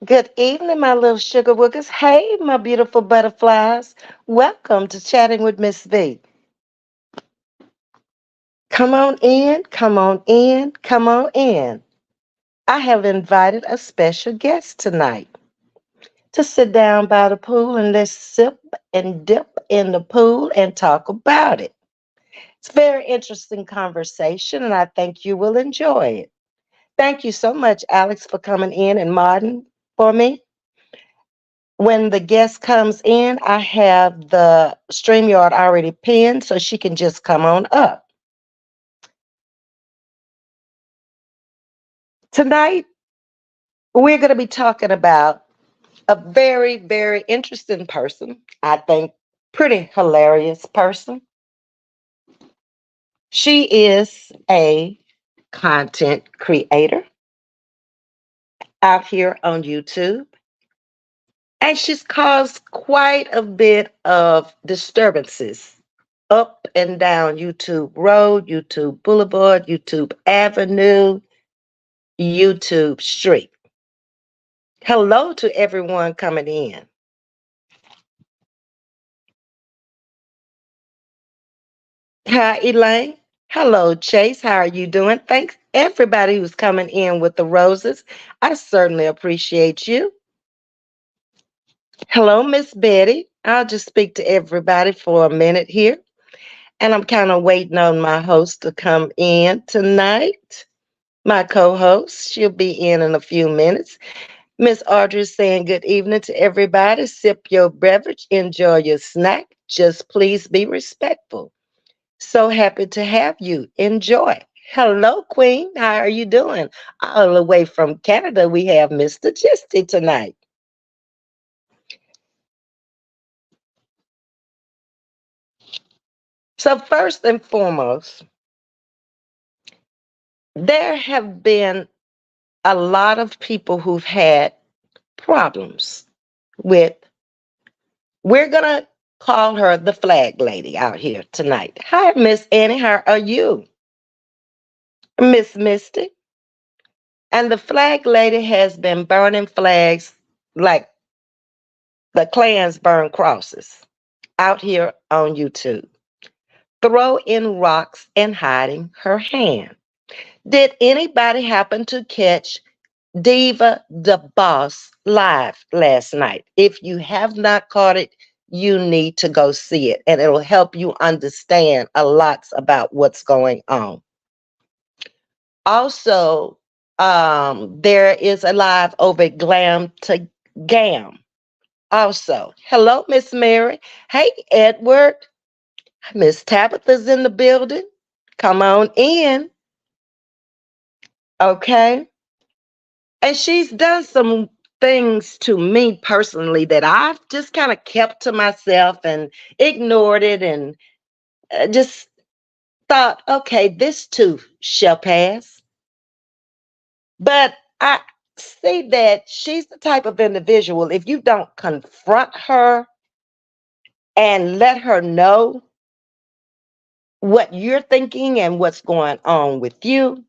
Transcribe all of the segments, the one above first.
Good evening, my little sugar wookers. Hey, my beautiful butterflies. Welcome to Chatting with Miss V. Come on in, come on in, come on in. I have invited a special guest tonight to sit down by the pool and let's sip and dip in the pool and talk about it. It's a very interesting conversation, and I think you will enjoy it. Thank you so much, Alex, for coming in and modding for me. When the guest comes in, I have the StreamYard already pinned so she can just come on up. Tonight, we're going to be talking about a very, very interesting person. I think pretty hilarious person. She is a content creator out here on YouTube. And she's caused quite a bit of disturbances up and down YouTube Road, YouTube Boulevard, YouTube Avenue, YouTube Street. Hello to everyone coming in. Hi, Elaine. Hello, Chase. How are you doing? Thanks, everybody who's coming in with the roses. I certainly appreciate you. Hello, Miss Betty. I'll just speak to everybody for a minute here. And I'm kind of waiting on my host to come in tonight. My co-host, she'll be in a few minutes. Miss Audrey is saying good evening to everybody. Sip your beverage, enjoy your snack. Just please be respectful. So happy to have you. Enjoy. Hello, Queen. How are you doing? All the way from Canada, we have Mr. Gisty tonight. So first and foremost, there have been a lot of people who've had problems with, we're going to call her the flag lady out here tonight. Hi, Miss Annie. How are you? Miss Misty. And the flag lady has been burning flags like the clans burn crosses out here on YouTube. Throwing rocks and hiding her hand. Did anybody happen to catch Diva the Boss live last night? If you have not caught it, you need to go see it, and it'll help you understand a lot about what's going on. Also, there is a live over at Glam to Gam. Also, hello, Miss Mary. Hey, Edward. Miss Tabitha's in the building. Come on in. Okay. And she's done some things to me personally that I've just kind of kept to myself and ignored it and just thought, okay, this too shall pass. But I see that she's the type of individual, if you don't confront her and let her know what you're thinking and what's going on with you,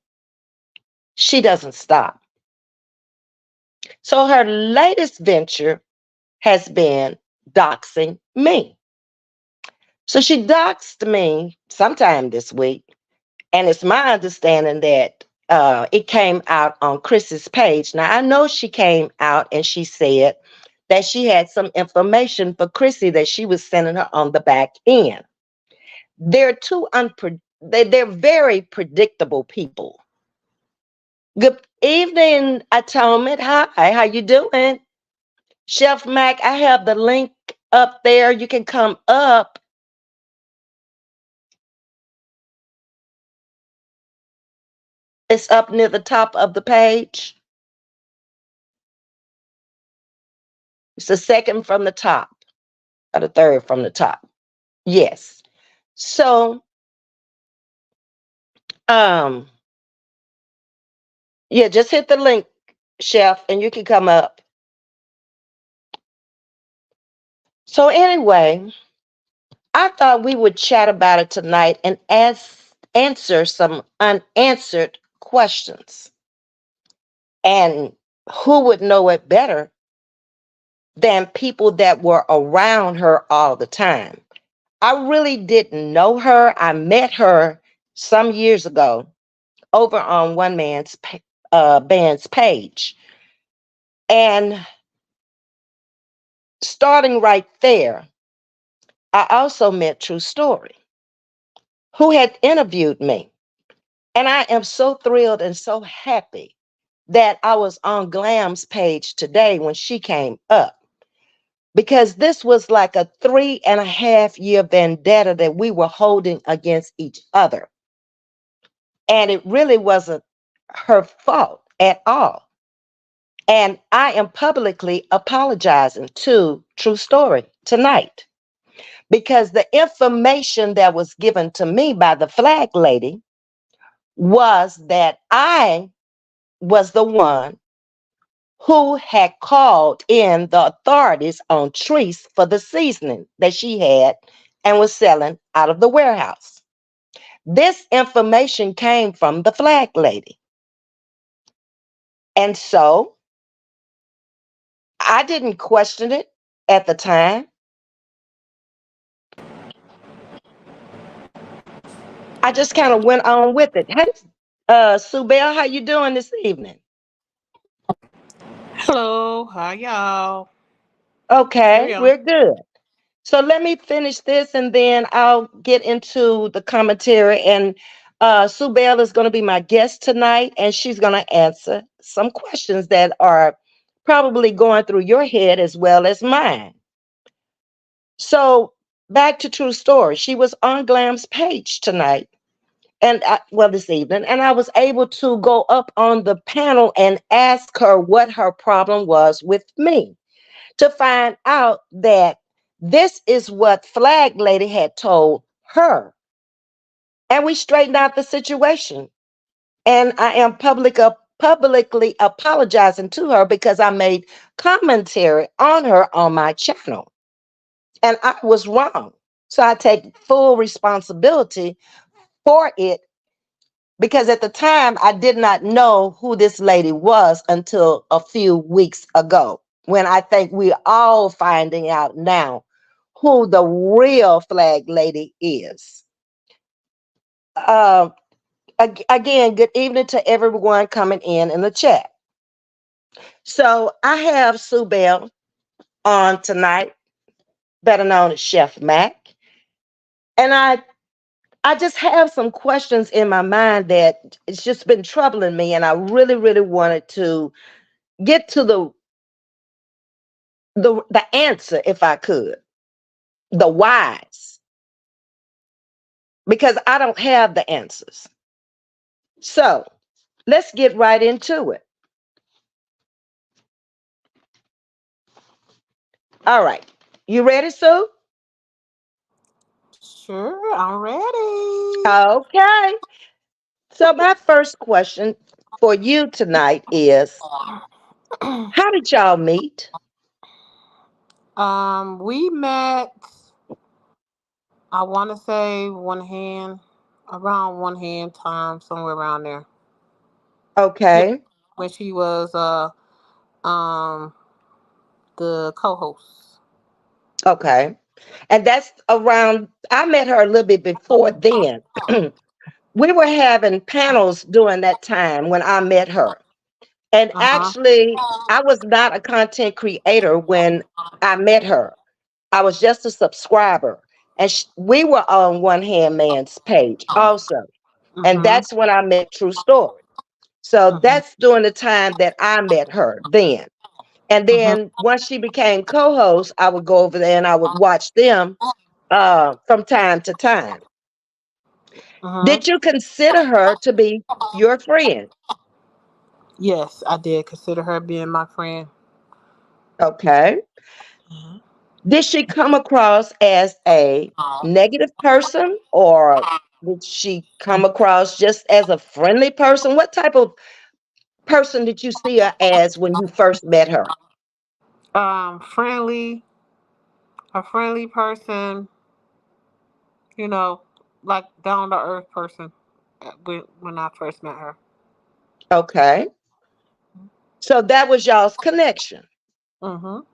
she doesn't stop. So her latest venture has been doxing me. So she doxed me sometime this week, and it's my understanding that it came out on Chris's page. Now I know she came out and she said that she had some information for Chrissy that she was sending her on the back end. They're they're very predictable people. Good evening, Atonement. Hi, how you doing? Chef Mac, I have the link up there. You can come up. It's up near the top of the page. It's the second from the top, or the third from the top. Yes. So, um, yeah, just hit the link, Chef, and you can come up. So anyway, I thought we would chat about it tonight and answer some unanswered questions. And who would know it better than people that were around her all the time? I really didn't know her. I met her some years ago over on one band's page. And starting right there, I also met True Story, who had interviewed me. And I am so thrilled and so happy that I was on Glam's page today when she came up, because this was like a 3.5 year vendetta that we were holding against each other. And it really wasn't her fault at all. And I am publicly apologizing to True Story tonight, because the information that was given to me by the flag lady was that I was the one who had called in the authorities on Treese for the seasoning that she had and was selling out of the warehouse. This information came from the flag lady. And so I didn't question it at the time. I just kind of went on with it. Hey, Sue Bell, how you doing this evening? Hello, hi y'all. Okay, Carry on. we're good. So let me finish this and then I'll get into the commentary. And Sue Bell is going to be my guest tonight, and she's going to answer some questions that are probably going through your head as well as mine. So back to True Story. She was on Glam's page tonight, well, this evening, and I was able to go up on the panel and ask her what her problem was with me, to find out that this is what Flag Lady had told her. And we straightened out the situation. And I am publicly apologizing to her because I made commentary on her on my channel. And I was wrong. So I take full responsibility for it, because at the time I did not know who this lady was until a few weeks ago, when I think we're all finding out now who the real flag lady is. Uh, Again, good evening to everyone coming in the chat. So I have Sue Bell on tonight, better known as Chef Mac, and I just have some questions in my mind that it's just been troubling me, and I really, really wanted to get to the answer if I could, the whys, because I don't have the answers. So let's get right into it. All right. You ready, Sue? Sure, I'm ready. Okay. So my first question for you tonight is, how did y'all meet? We met. I want to say around one hand time, somewhere around there. Yeah, Okay. when she was um the co-host. Okay. And that's around, I met her a little bit before then. We were having panels during that time when I met her. And Uh huh. actually, I was not a content creator when I met her. I was just a subscriber. And we were on One Hand Man's page also. And Mhm. that's when I met True Story. So Mhm. that's during the time that I met her then. And Mhm. then once she became co-host, I would go over there and I would watch them from time to time. Mhm. Did you consider her to be your friend? Yes, I did consider her being my friend. Okay. Mhm. Did she come across as a negative person, or did she come across just as a friendly person? What type of person did you see her as when you first met her? Friendly, a friendly person. You know, like down to earth person. When I first met her. Okay. So that was y'all's connection. Mhm.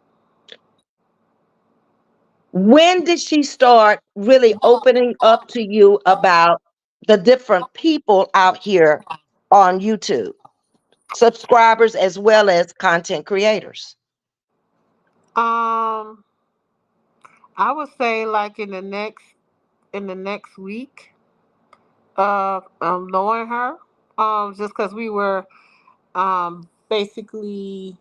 When did she start really opening up to you about the different people out here on YouTube, subscribers as well as content creators? Um, I would say like in the next week of knowing her, just because we were basically,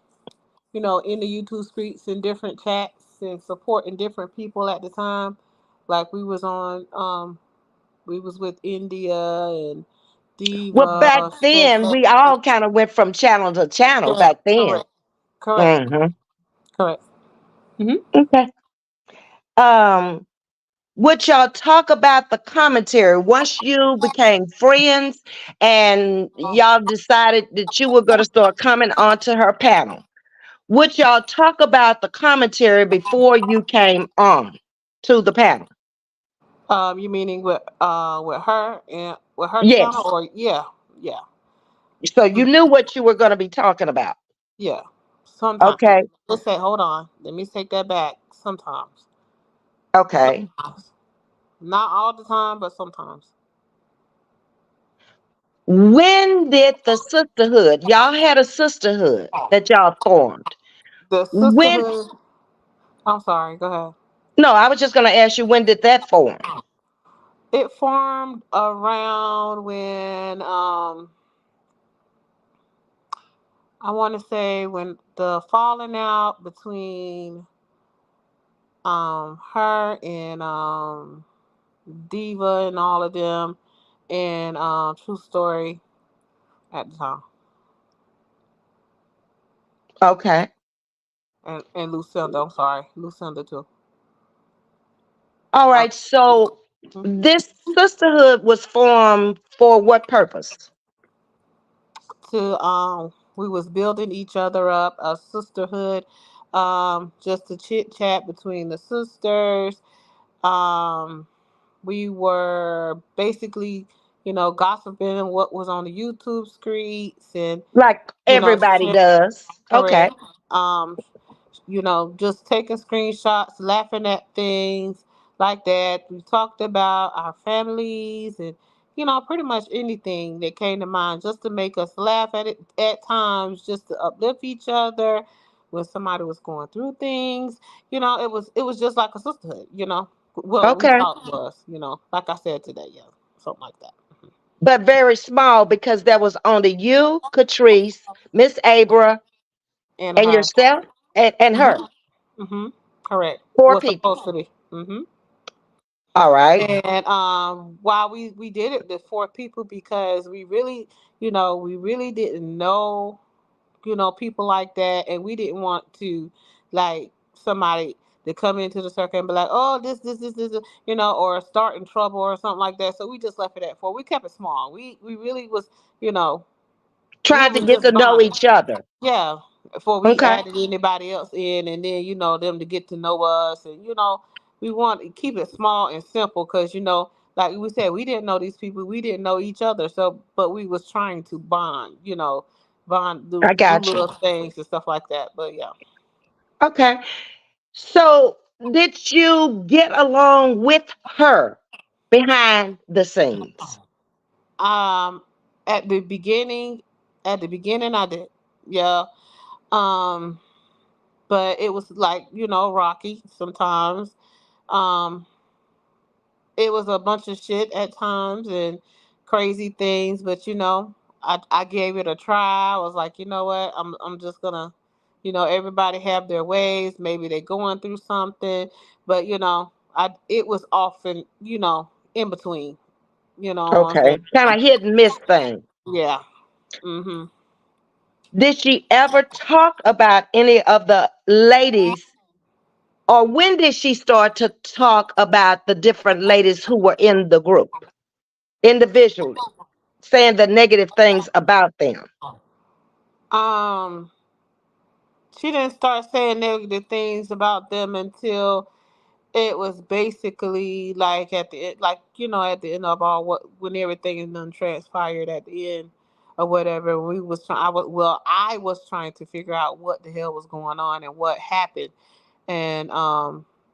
in the YouTube streets in different chats and supporting different people at the time. Like we was with India and Well, back Diva, then, we all kind of went from channel to channel yeah, back then. correct, correct, Hmm. correct. Hmm. Okay. Um, would y'all talk about the commentary once you became friends and y'all decided that you were going to start coming onto her panel? Would y'all talk about the commentary before you came on to the panel? You meaning with her and with her channel, Yes. or yeah, yeah, So you knew what you were going to be talking about. yeah. Sometimes. Okay. Let's say, hold on. Let me take that back. Sometimes, Okay. sometimes, not all the time, but sometimes. When did the sisterhood, y'all had a sisterhood that y'all formed? The When, sisterhood. I'm sorry. Go ahead. no, I was just going to ask you, when did that form? It formed around when I want to say when the falling out between her and Diva and all of them and True Story at the time, Okay. and Lucinda. I'm sorry, Lucinda too. All Uh, right. So mhm. this sisterhood was formed for what purpose? To we was building each other up, a sisterhood, just a chit chat between the sisters. Um, we were basically, gossiping what was on the YouTube streets and, Like everybody sharing does. Okay. correct. Um, just taking screenshots, laughing at things like that. We talked about our families and, pretty much anything that came to mind just to make us laugh at it at times, just to uplift each other when somebody was going through things. It was just like a sisterhood, Well, we Okay. thought it was, like I said today, yeah, something like that. But very small because there was only you, Catrice, Miss Abra, And and her. yourself and her. Hmm. Correct. Four Was people. supposed to be. Hmm. All right. And why we did it the four people because we really didn't know people like that, and we didn't want to like somebody to come into the circle and be like, oh, this, or start in trouble or something like that. So we just left it at four. We kept it small. We really was, you know we Tried to was get to just know bonding. each other. Yeah, before we Okay. added anybody else in, and then them to get to know us, and we want to keep it small and simple because like we said, we didn't know these people, we didn't know each other, so but we was trying to bond, bond, I do got you. little things and stuff like that. But yeah, Okay. So did you get along with her behind the scenes? um, at the beginning, I did, yeah, um, but it was like rocky sometimes. Um, it was a bunch of shit at times and crazy things, but I gave it a try. I was like, you know what, I'm just gonna, everybody have their ways. Maybe they're going through something, but I it was often in between. You know what I'm Okay. saying? Kind of hit and miss thing. Yeah. Mhm. Did she ever talk about any of the ladies, or when did she start to talk about the different ladies who were in the group individually, saying the negative things about them? Um, she didn't start saying negative things about them until it was basically like at the end, like at the end of all what when everything is done transpired at the end. or whatever. We was trying. I was trying to figure out what the hell was going on and what happened, and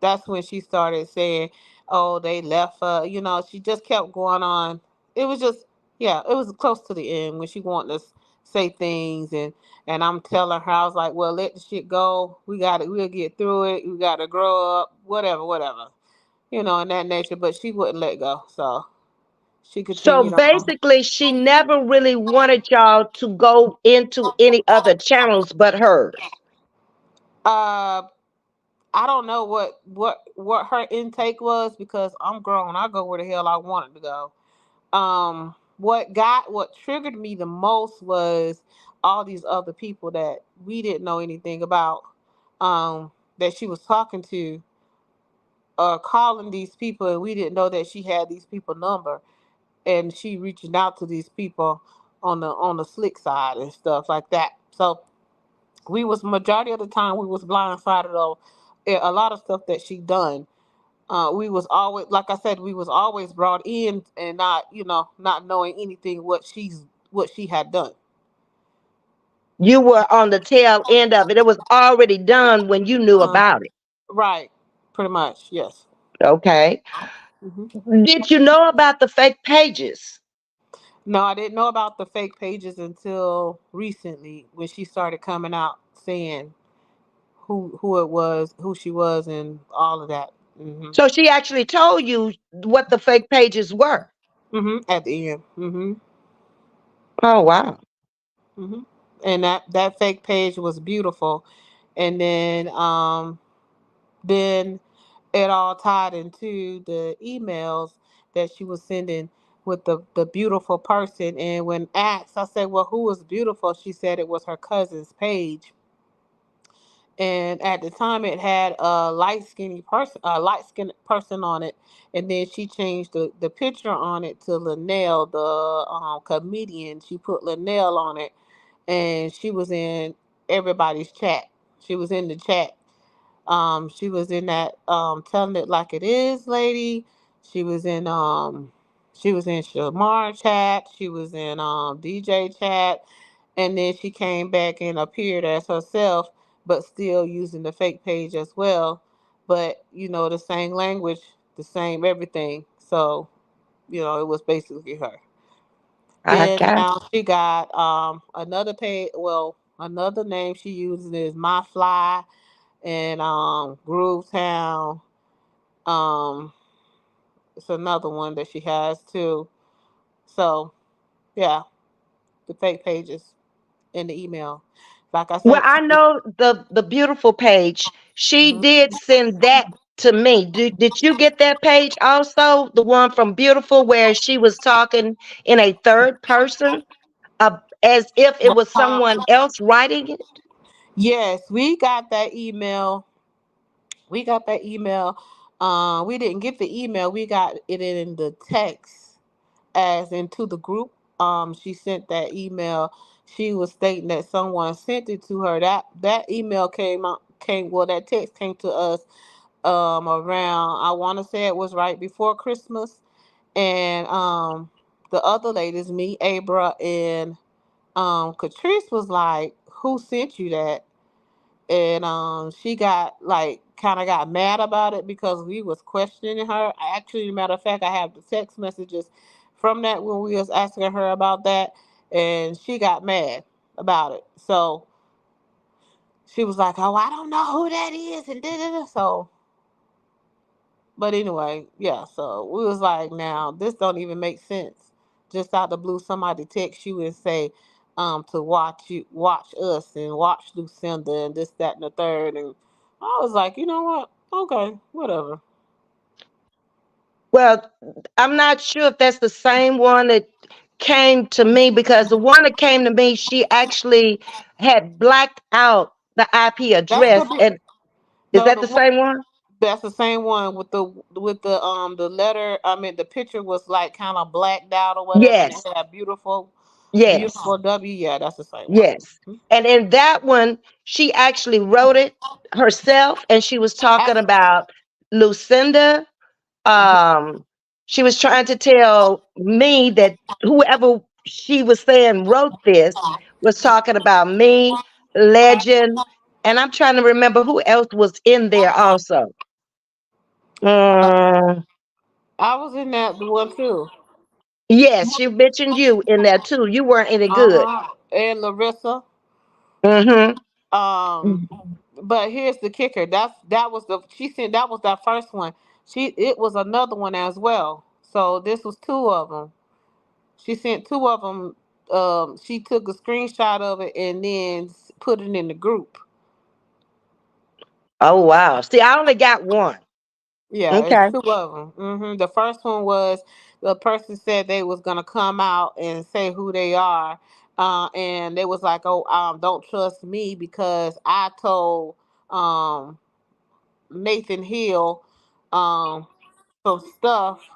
that's when she started saying, "Oh, they left her." You know, she just kept going on. It was just, yeah, it was close to the end when she wanted to say things, and I'm telling her, I was like, "Well, let the shit go. We got it. We'll get through it. We got to grow up. Whatever, whatever." You know, in that nature. But she wouldn't let go, so she So continued on. basically, she never really wanted y'all to go into any other channels but hers. Uh, I don't know what her intake was because I'm grown. I go where the hell I wanted to go. What triggered me the most was all these other people that we didn't know anything about, that she was talking to, calling these people, and we didn't know that she had these people number, and she reaching out to these people on the slick side and stuff like that. So we was majority of the time we was blindsided of a lot of stuff that she done. We was always, like I said, we was always brought in and not, not knowing anything what she had done. You were on the tail end of it. It was already done when you knew Uh, about it. right, pretty much, yes. Okay. Hmm. Did you know about the fake pages? No, I didn't know about the fake pages until recently when she started coming out saying who it was, who she was, and all of that. Hmm. So she actually told you what the fake pages were. At the end. Oh, wow. Hmm. And that fake page was beautiful, and then it all tied into the emails that she was sending with the beautiful person. And when asked, I said, "Well, who was beautiful?" She said it was her cousin's page. And at the time, it had a light skinned person on it. And then she changed the picture on it to Linnell, the comedian. She put Linnell on it, and she was in everybody's chat. She was in the chat. She was in that telling it like it is, lady. She was in Shamar chat. She was in DJ chat, and then she came back and appeared as herself, but still using the fake page as well. But the same language, the same everything. So it was basically her. I Then got now she got another page. Well, another name she uses is My Fly and Groove Town. Um, it's another one that she has too. So yeah, the fake pages in the email. Like I Well, said, I know the beautiful page. She mhm. did send that to me. Did you get that page also? The one from Beautiful where she was talking in a third person, as if it was someone else writing it? Yes, we got that email. We got that email. We didn't get the email. We got it in the text as into the group. She sent that email. She was stating that someone sent it to her. That email came well. That text came to us around. I want to say it was right before Christmas, and the other ladies, me, Abra, and Catrice was like, "Who sent you that?" And she got like kind of got mad about it because we was questioning her. Actually, matter of fact, I have the text messages from that when we was asking her about that, and she got mad about it. So she was like, "Oh, I don't know who that is," and da. So, but anyway, yeah. So we was like, "Now this don't even make sense." Just out the blue, somebody text you and say, to watch us and watch Lucinda and this, that, and the third, and I was like, you know what? Okay, whatever. Well, I'm not sure if that's the same one that came to me because the one that came to me, she actually had blacked out the IP That's address. And is no that the the one. same one? That's the same one with the letter. I mean, the picture was like kind of blacked out or whatever, and it Yes, had beautiful, yes, beautiful W. Yeah, that's the same one. yes. And in that one, she actually wrote it herself and she was talking Actually, about Lucinda. mhm. Um, she was trying to tell me that whoever she was saying wrote this was talking about me, Legend, and I'm trying to remember who else was in there also. Mm, I was in that one too. yes, she mentioned you in there too. You weren't any good. And Larissa. Mm-hmm. Um, but here's the kicker. That was the she said that was that first one. It was another one as well. So this was two of them. She sent two of them. She took a screenshot of it and then put it in the group. Oh wow. See, I only got one. Yeah, it's Okay. two of them. The first one was the person said they was gonna come out and say who they are, and they was like, "Oh, don't trust me because I told um, Nathan Hill um, some stuff."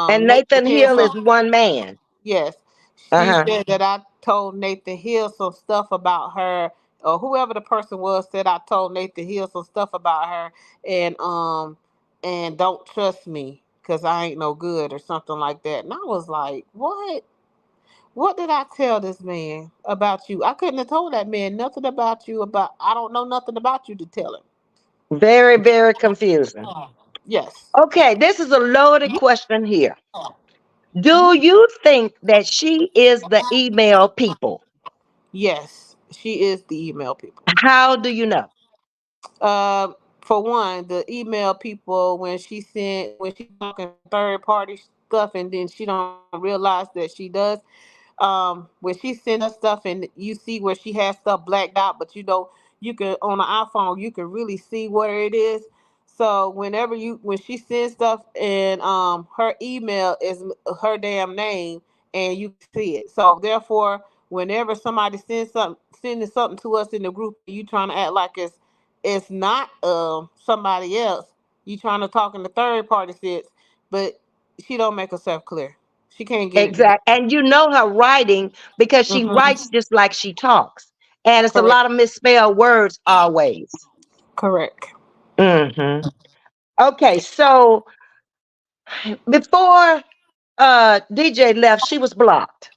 And Nathan Nathan Hill, Hill is one man. yes, she Uh-huh. said that I told Nathan Hill some stuff about her, or whoever the person was said I told Nathan Hill some stuff about her, and don't trust me because I ain't no good or something like that. And I was like, what? What did I tell this man about you? I couldn't have told that man nothing about you. About I don't know nothing about you to tell him. Very, very confusing. Yes, Okay, this is a loaded question here. Do you think that she is the email people? yes, she is the email people. How do you know? Uh, for one, the email people when she talking third party stuff, and then she don't realize that she does. When she send us stuff and you see where she has stuff blacked out, but you can on the iPhone you can really see where it is. So when she sends stuff and her email is her damn name and you can see it. So therefore, whenever somebody sending something to us in the group, you trying to act like it's not somebody else. You trying to talk in the third party sense, but she don't make herself clear. She can't get it together. Exact. And you know her writing because she writes Hmm. just like she talks. And it's a Correct. lot of misspelled words always. Correct. Hmm. Okay, so before DJ left, she was blocked.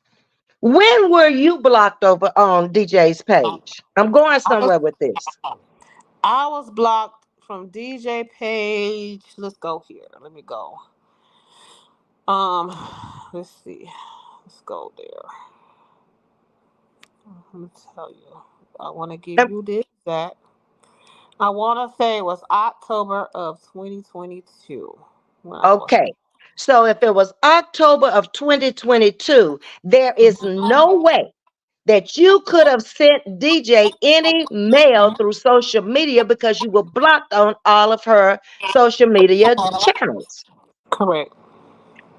When were you blocked over on DJ's page? I'm going I was somewhere with this. I was blocked from DJ page. Let's go here. Let me go. Um, let's see. Let's go there. Let me tell you. I want to give Um, you this. That I want to say it was October of 2022 when I was. Okay. So if it was October of 2022, there is no way that you could have sent DJ any mail through social media because you were blocked on all of her social media channels. Correct.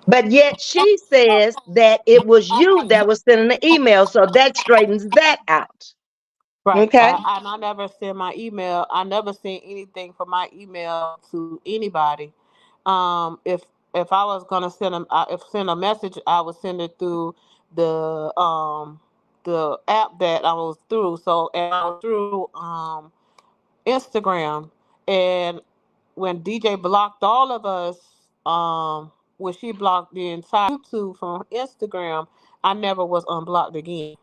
But yet she says that it was you that was sending the email, so that straightens that out. Right. Okay. I never send my email. I never send anything from my email to anybody. If I was gonna if send a message, I would send it through the um the app that I was through. So and I was through Instagram. And when DJ blocked all of us, when she blocked the entire YouTube from Instagram, I never was unblocked again.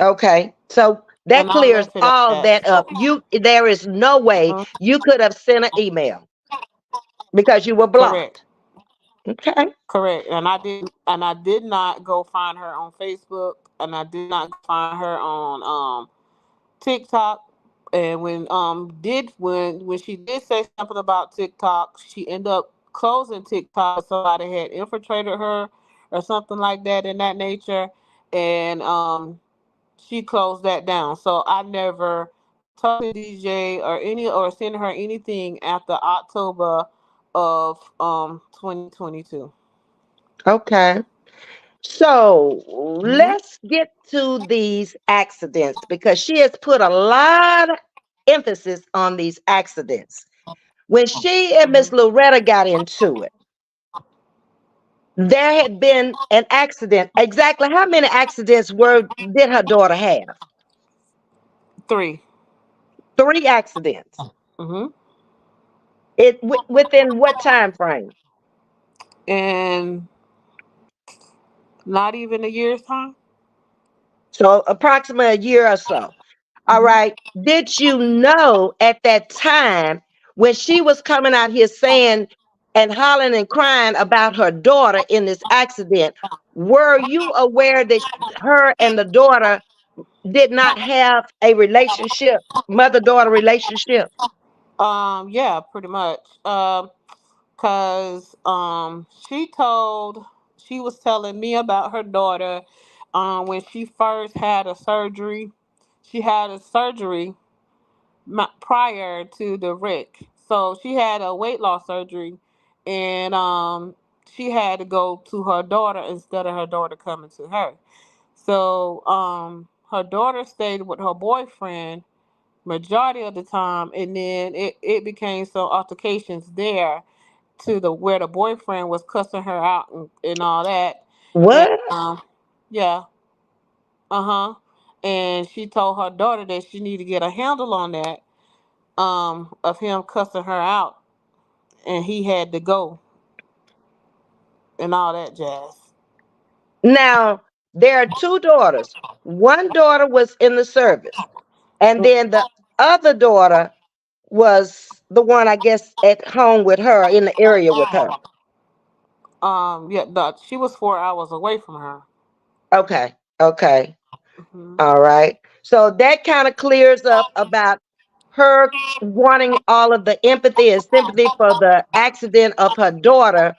Okay. So that And I clears left it at all that. that up. So. There is no way Mhm. you could have sent an email because you were Correct. blocked. Okay. Correct. And I did not go find her on Facebook, and I did not go find her on TikTok. And when she did say something about TikTok, she ended up closing TikTok. Somebody had infiltrated her or something like that in that nature, and she closed that down. So I never talked to DJ or sent her anything after October of 2022. Okay. So Hmm. let's get to these accidents because she has put a lot of emphasis on these accidents. When she and Miss Hmm. Loretta got into it, there had been an accident. Exactly how many accidents were did her daughter have? Three. Three accidents. Hmm. Within what time frame? And Not even a year's time. So approximately a year or so. All Hmm. right. Did you know at that time when she was coming out here saying and hollering and crying about her daughter in this accident, were you aware that her and the daughter did not have a relationship, mother-daughter relationship? Yeah, pretty much. Cause she was telling me about her daughter when she first had a surgery. She had a surgery prior to the wreck. So she had a weight loss surgery, and she had to go to her daughter instead of her daughter coming to her. So her daughter stayed with her boyfriend majority of the time, and then it became some altercations there to the where the boyfriend was cussing her out and all that, and What? yeah, uh-huh, and she told her daughter that she need to get a handle on that, of him cussing her out, and he had to go and all that jazz. Now, there are two daughters. One daughter was in the service, and then the other daughter was the one, I guess, at home with her, in the area with her. Yeah, she was 4 hours away from her. Okay. Okay. Hmm. All right. So that kind of clears up about her wanting all of the empathy and sympathy for the accident of her daughter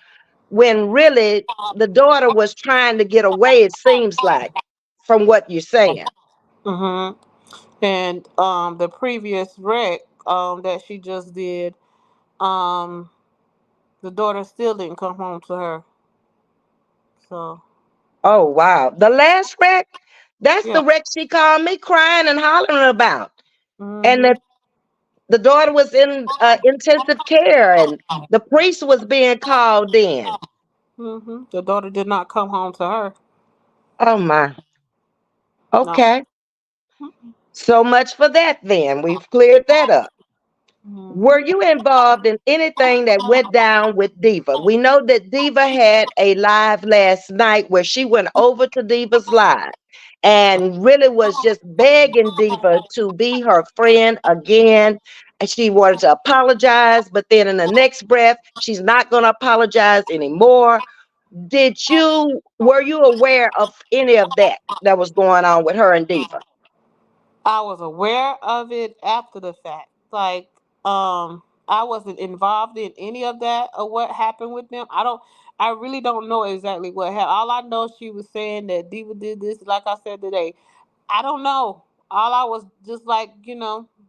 when really the daughter was trying to get away, it seems like, from what you're saying. Hmm. And the previous wreck that she just did, um, the daughter still didn't come home to her. So Oh, wow. The last wreck, that's yeah. the wreck she called me crying and hollering about. And Hmm. the daughter was in intensive care and the priest was being called in. Hmm. The daughter did not come home to her. Oh, my. No. Okay. So much for that then. We've cleared that up. Were Hmm. you involved in anything that went down with Diva? We know that Diva had a live last night where she went over to Diva's live and really was just begging Diva to be her friend again. And she wanted to apologize, but then in the next breath, she's not going to apologize anymore. Were you aware of any of that was going on with her and Diva? I was aware of it after the fact. Like, I wasn't involved in any of that or what happened with them. I really don't know exactly what happened. All I know, she was saying that Diva did this, like I said today. I don't know. All I was just like,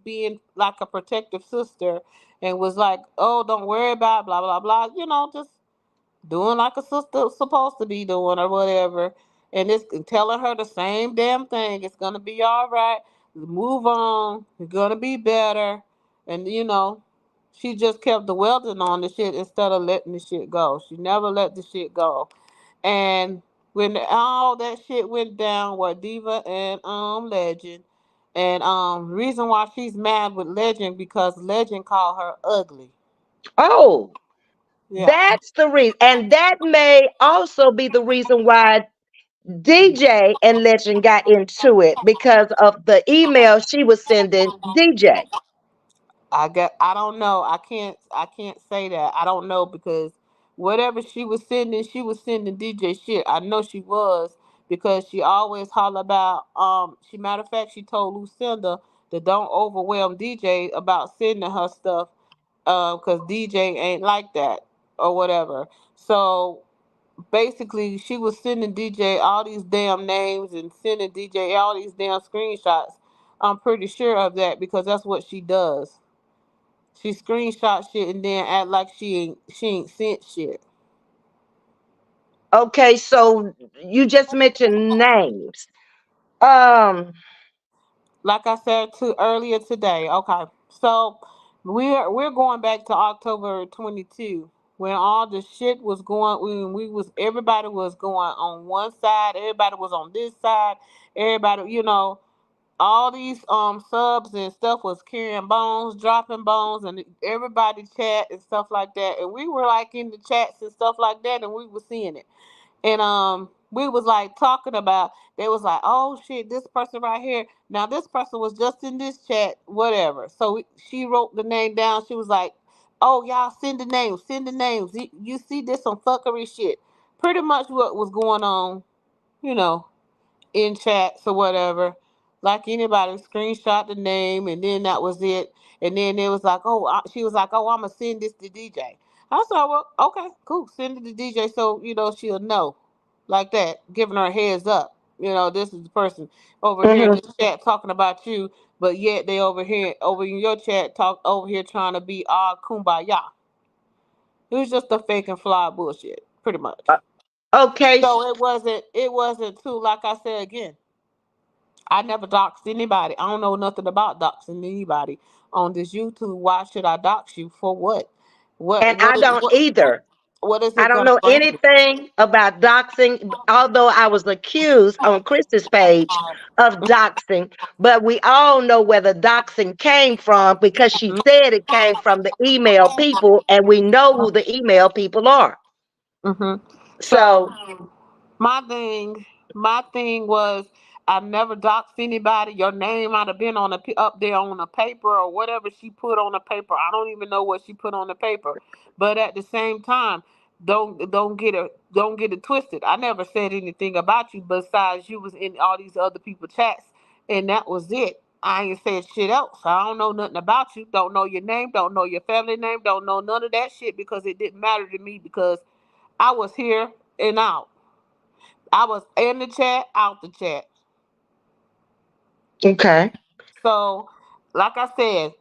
being like a protective sister and was like, oh, don't worry about blah, blah, blah. Just doing like a sister supposed to be doing or whatever, and it's telling her the same damn thing. It's gonna be all right. Move on. It's gonna be better. And she just kept dwelling on the shit instead of letting the shit go. She never let the shit go. And when all that shit went down, with Diva and Legend, and reason why she's mad with Legend because Legend called her ugly. Oh, Yeah. that's the reason. And that may also be the reason why DJ and Legend got into it because of the email she was sending DJ. I don't know. I can't say that. I don't know because whatever she was sending DJ shit. I know she was because she always holler about she matter of fact she told Lucinda to don't overwhelm DJ about sending her stuff because DJ ain't like that or whatever. So basically she was sending DJ all these damn names and sending DJ all these damn screenshots. I'm pretty sure of that because that's what she does. She screenshot shit and then act like she ain't sent shit. Okay, so you just mentioned names. Um, Like I said to earlier today. Okay, so we're going back to October 22 when all the shit was going. When we was everybody was going on one side, everybody was on this side, everybody all these subs and stuff was carrying bones, dropping bones, and everybody chat and stuff like that. And we were like in the chats and stuff like that, and we were seeing it. And We was like talking about. They was like, oh shit, this person right here. Now this person was just in this chat, whatever. So she wrote the name down. She was like, oh y'all send the names, send the names. You see this on fuckery shit. Pretty much what was going on, you know, in chats or whatever. Like anybody screenshot the name and then that was it. And then it was like, oh, she was like, oh, I'm gonna send this to DJ. I said, well, okay, cool, send it to DJ so you know she'll know, like that, giving her a heads up. You know, this is the person over here in Hmm. this chat talking about you, but yet they over here over in your chat talk over here trying to be all kumbaya. It was just a fake and fly bullshit, pretty much. Okay. So it wasn't too, like I said again. I never doxed anybody. I don't know nothing about doxing anybody on this YouTube. Why should I dox you for what? And I don't either. What is I it don't gonna know bring you? anything about doxing, although I was accused on Chris's page of doxing. But we all know where the doxing came from because she said it came from the email people, and we know who the email people are. Hmm. So, So my thing was I never doxed anybody. Your name might have been on up there on the paper or whatever she put on the paper. I don't even know what she put on the paper. But at the same time, don't get it twisted. I never said anything about you besides you was in all these other people chats, and that was it. I ain't said shit else. I don't know nothing about you. Don't know your name. Don't know your family name. Don't know none of that shit because it didn't matter to me because I was here and out. I was in the chat, out the chat. okay. So, like I said,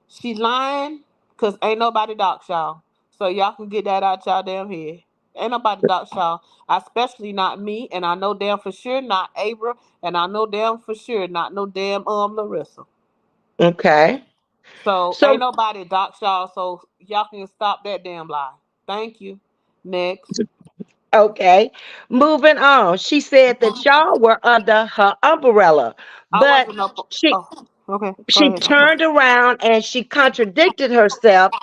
she lying because ain't nobody dox y'all. So y'all can get that out y'all damn head. Ain't nobody dox y'all, especially not me, and I know damn for sure not Abra, and I know damn for sure not no damn Larissa. Okay. So ain't So, nobody dox y'all, so y'all can stop that damn lie. Thank you. Next. okay. Moving on. She said that y'all were under her umbrella, I but wasn't up. she Oh, okay. Go she ahead. turned around and she contradicted herself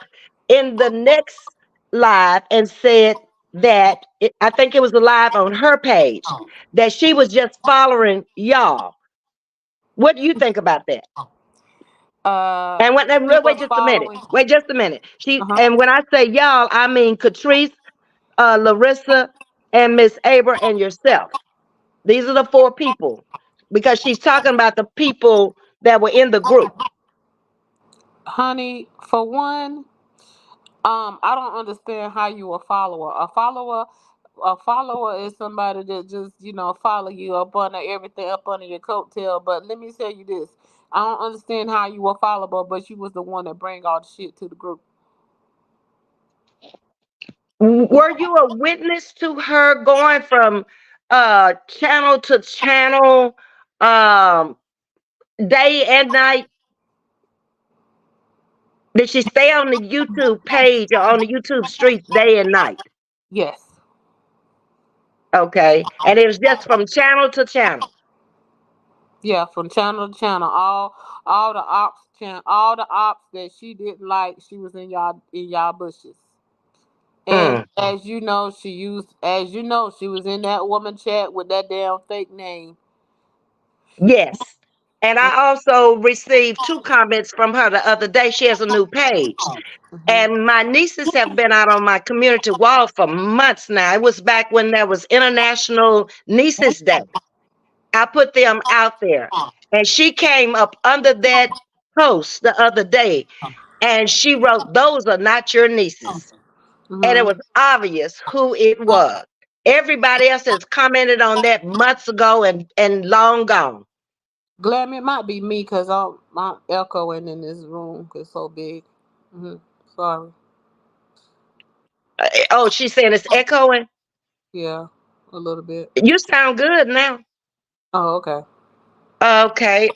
in the next live and said that I think it was a live on her page that she was just following y'all. What do you think about that? And what? And She was wait just a minute. following. Wait just a minute. She Uh-huh. and when I say y'all, I mean Catrice, Larissa, and Miss Aber and yourself. These are the four people because she's talking about the people that were in the group. Honey, for one, I don't understand how you a follower. A follower is somebody that just, follow you up under everything up under your coattail. But let me tell you this. I don't understand how you a follower, but you was the one that bring all the shit to the group. Were you a witness to her going from channel to channel, um, day and night? Did she stay on the YouTube page or on the YouTube streets day and night? Yes. Okay. And it was just from channel to channel. Yeah, from channel to channel. All the ops that she didn't like, she was in y'all bushes. And Mm, as you know, she was in that woman chat with that damn fake name. yes. And I also received two comments from her the other day. She has a new page. Hmm. And my nieces have been out on my community wall for months now. It was back when there was International Nieces Day. I put them out there. And she came up under that post the other day and she wrote, "Those are not your nieces." And it Hmm. was obvious who it was. Everybody else has commented on that months ago and long gone. Glam, it might be me because I'm echoing in this room 'cause it's so big. Hmm. Sorry. Oh, she's saying it's echoing. Yeah, a little bit. You sound good now. Oh, okay. Okay.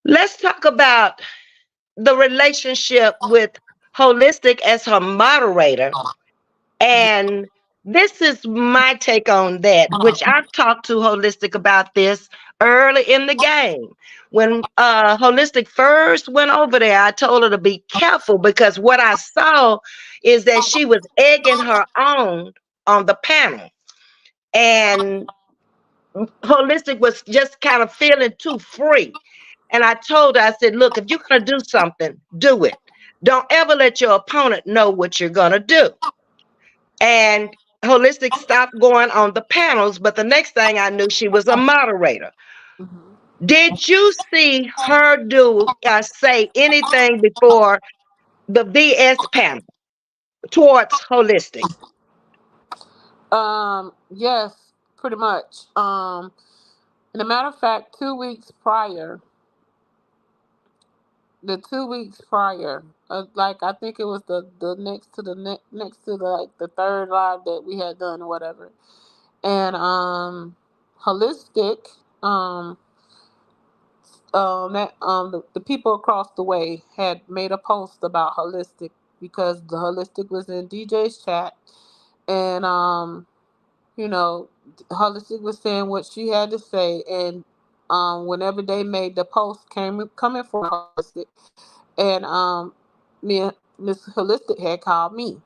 Let's talk about the relationship with Holistic as her moderator. And this is my take on that, which I've talked to Holistic about this early in the game. When Holistic first went over there, I told her to be careful because what I saw is that she was egging her on the panel. And Holistic was just kind of feeling too free. And I told her, I said, look, if you're going to do something, do it. Don't ever let your opponent know what you're going to do. And Holistic stopped going on the panels, but the next thing I knew, she was a moderator. Mhm. Did you see her do say anything before the VS panel towards Holistic? Yes, pretty much. And a matter of fact, 2 weeks prior, the 2 weeks prior, like I think it was the next to the like the third live that we had done or whatever, and holistic, the people across the way had made a post about holistic because the holistic was in DJ's chat, and you know, Holistic was saying what she had to say, and whenever they made the post coming from Holistic, and me and Miss Holistic had called me.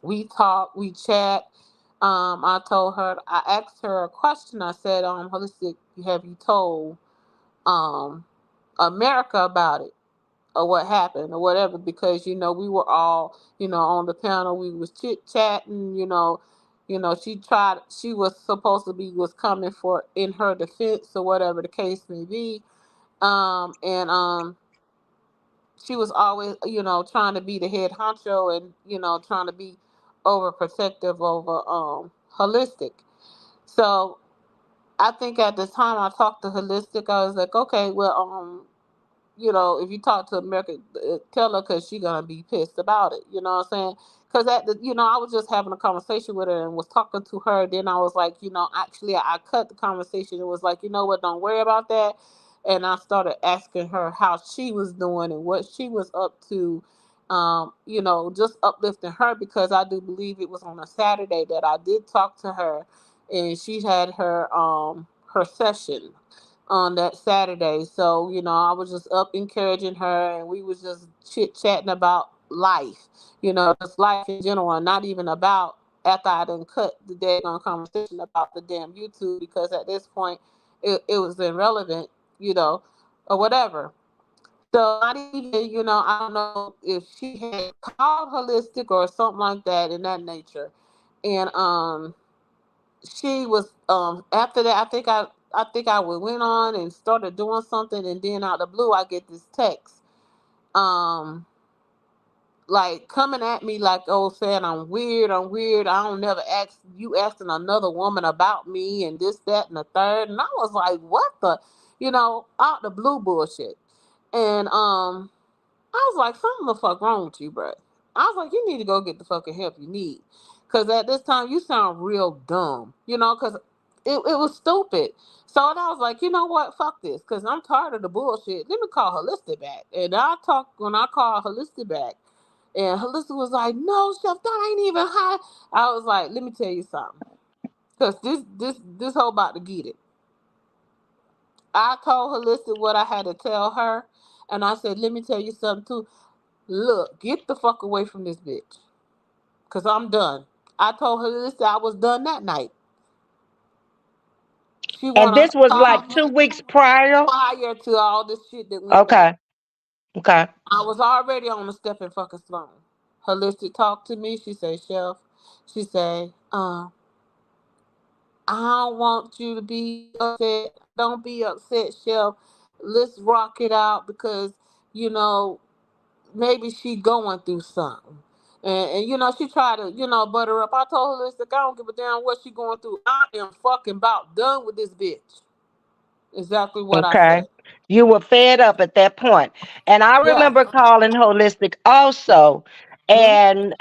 We talked, we chat. I told her, I asked her a question. I said, Holistic, have you told um America about it? Or what happened or whatever, because we were all on the panel, we was chit chatting, she was supposed to be was coming for in her defense or whatever the case may be, and she was always trying to be the head honcho and trying to be overprotective over holistic. So I think at the time I talked to holistic, I was like, okay, well, if you talk to America, tell her, because she gonna be pissed about it. You know what I'm saying? Because I was just having a conversation with her and was talking to her. Then I was like, actually, I cut the conversation and was like, you know what? Don't worry about that. And I started asking her how she was doing and what she was up to. Just uplifting her, because I do believe it was on a Saturday that I did talk to her, and she had her session on that Saturday. So, I was just up encouraging her, and we was just chit chatting about life, just life in general, and not even about after I done cut the daggone conversation about the damn YouTube, because at this point it was irrelevant, you know, or whatever. So not even, I don't know if she had called holistic or something like that in that nature. And she was after that, I went on and started doing something, and then out of the blue I get this text, um like coming at me like, oh, saying I'm weird, I don't never ask you asking another woman about me and this, that, and the third. And I was like, what the, out the blue bullshit. And I was like, something the fuck wrong with you, bro. I was like, you need to go get the fucking help you need. Because at this time, you sound real dumb, because it was stupid. So I was like, you know what? Fuck this. Because I'm tired of the bullshit. Let me call Holistic back. And when I called Holistic back, and Holistic was like, no, Chef, that ain't even high. I was like, let me tell you something. Because this whole about to get it. I told Holistic what I had to tell her. And I said, let me tell you something too. Look, get the fuck away from this bitch. Cause I'm done. I told her this, I was done that night. She And wanna this was call like me 2 weeks prior. prior to all this shit that went down. Okay. Okay. I was already on the stepping fucking stone. Holistic talked to me. She said, Chef, she said, I don't want you to be upset. Don't be upset, Chef. Let's rock it out, because, you know, maybe she going through something. And she tried to, butter up. I told her, listen, I don't give a damn what she going through. I am fucking about done with this bitch. Exactly what I Okay. said. You were fed up at that point. And I Yeah. remember calling Holistic also. Hmm. And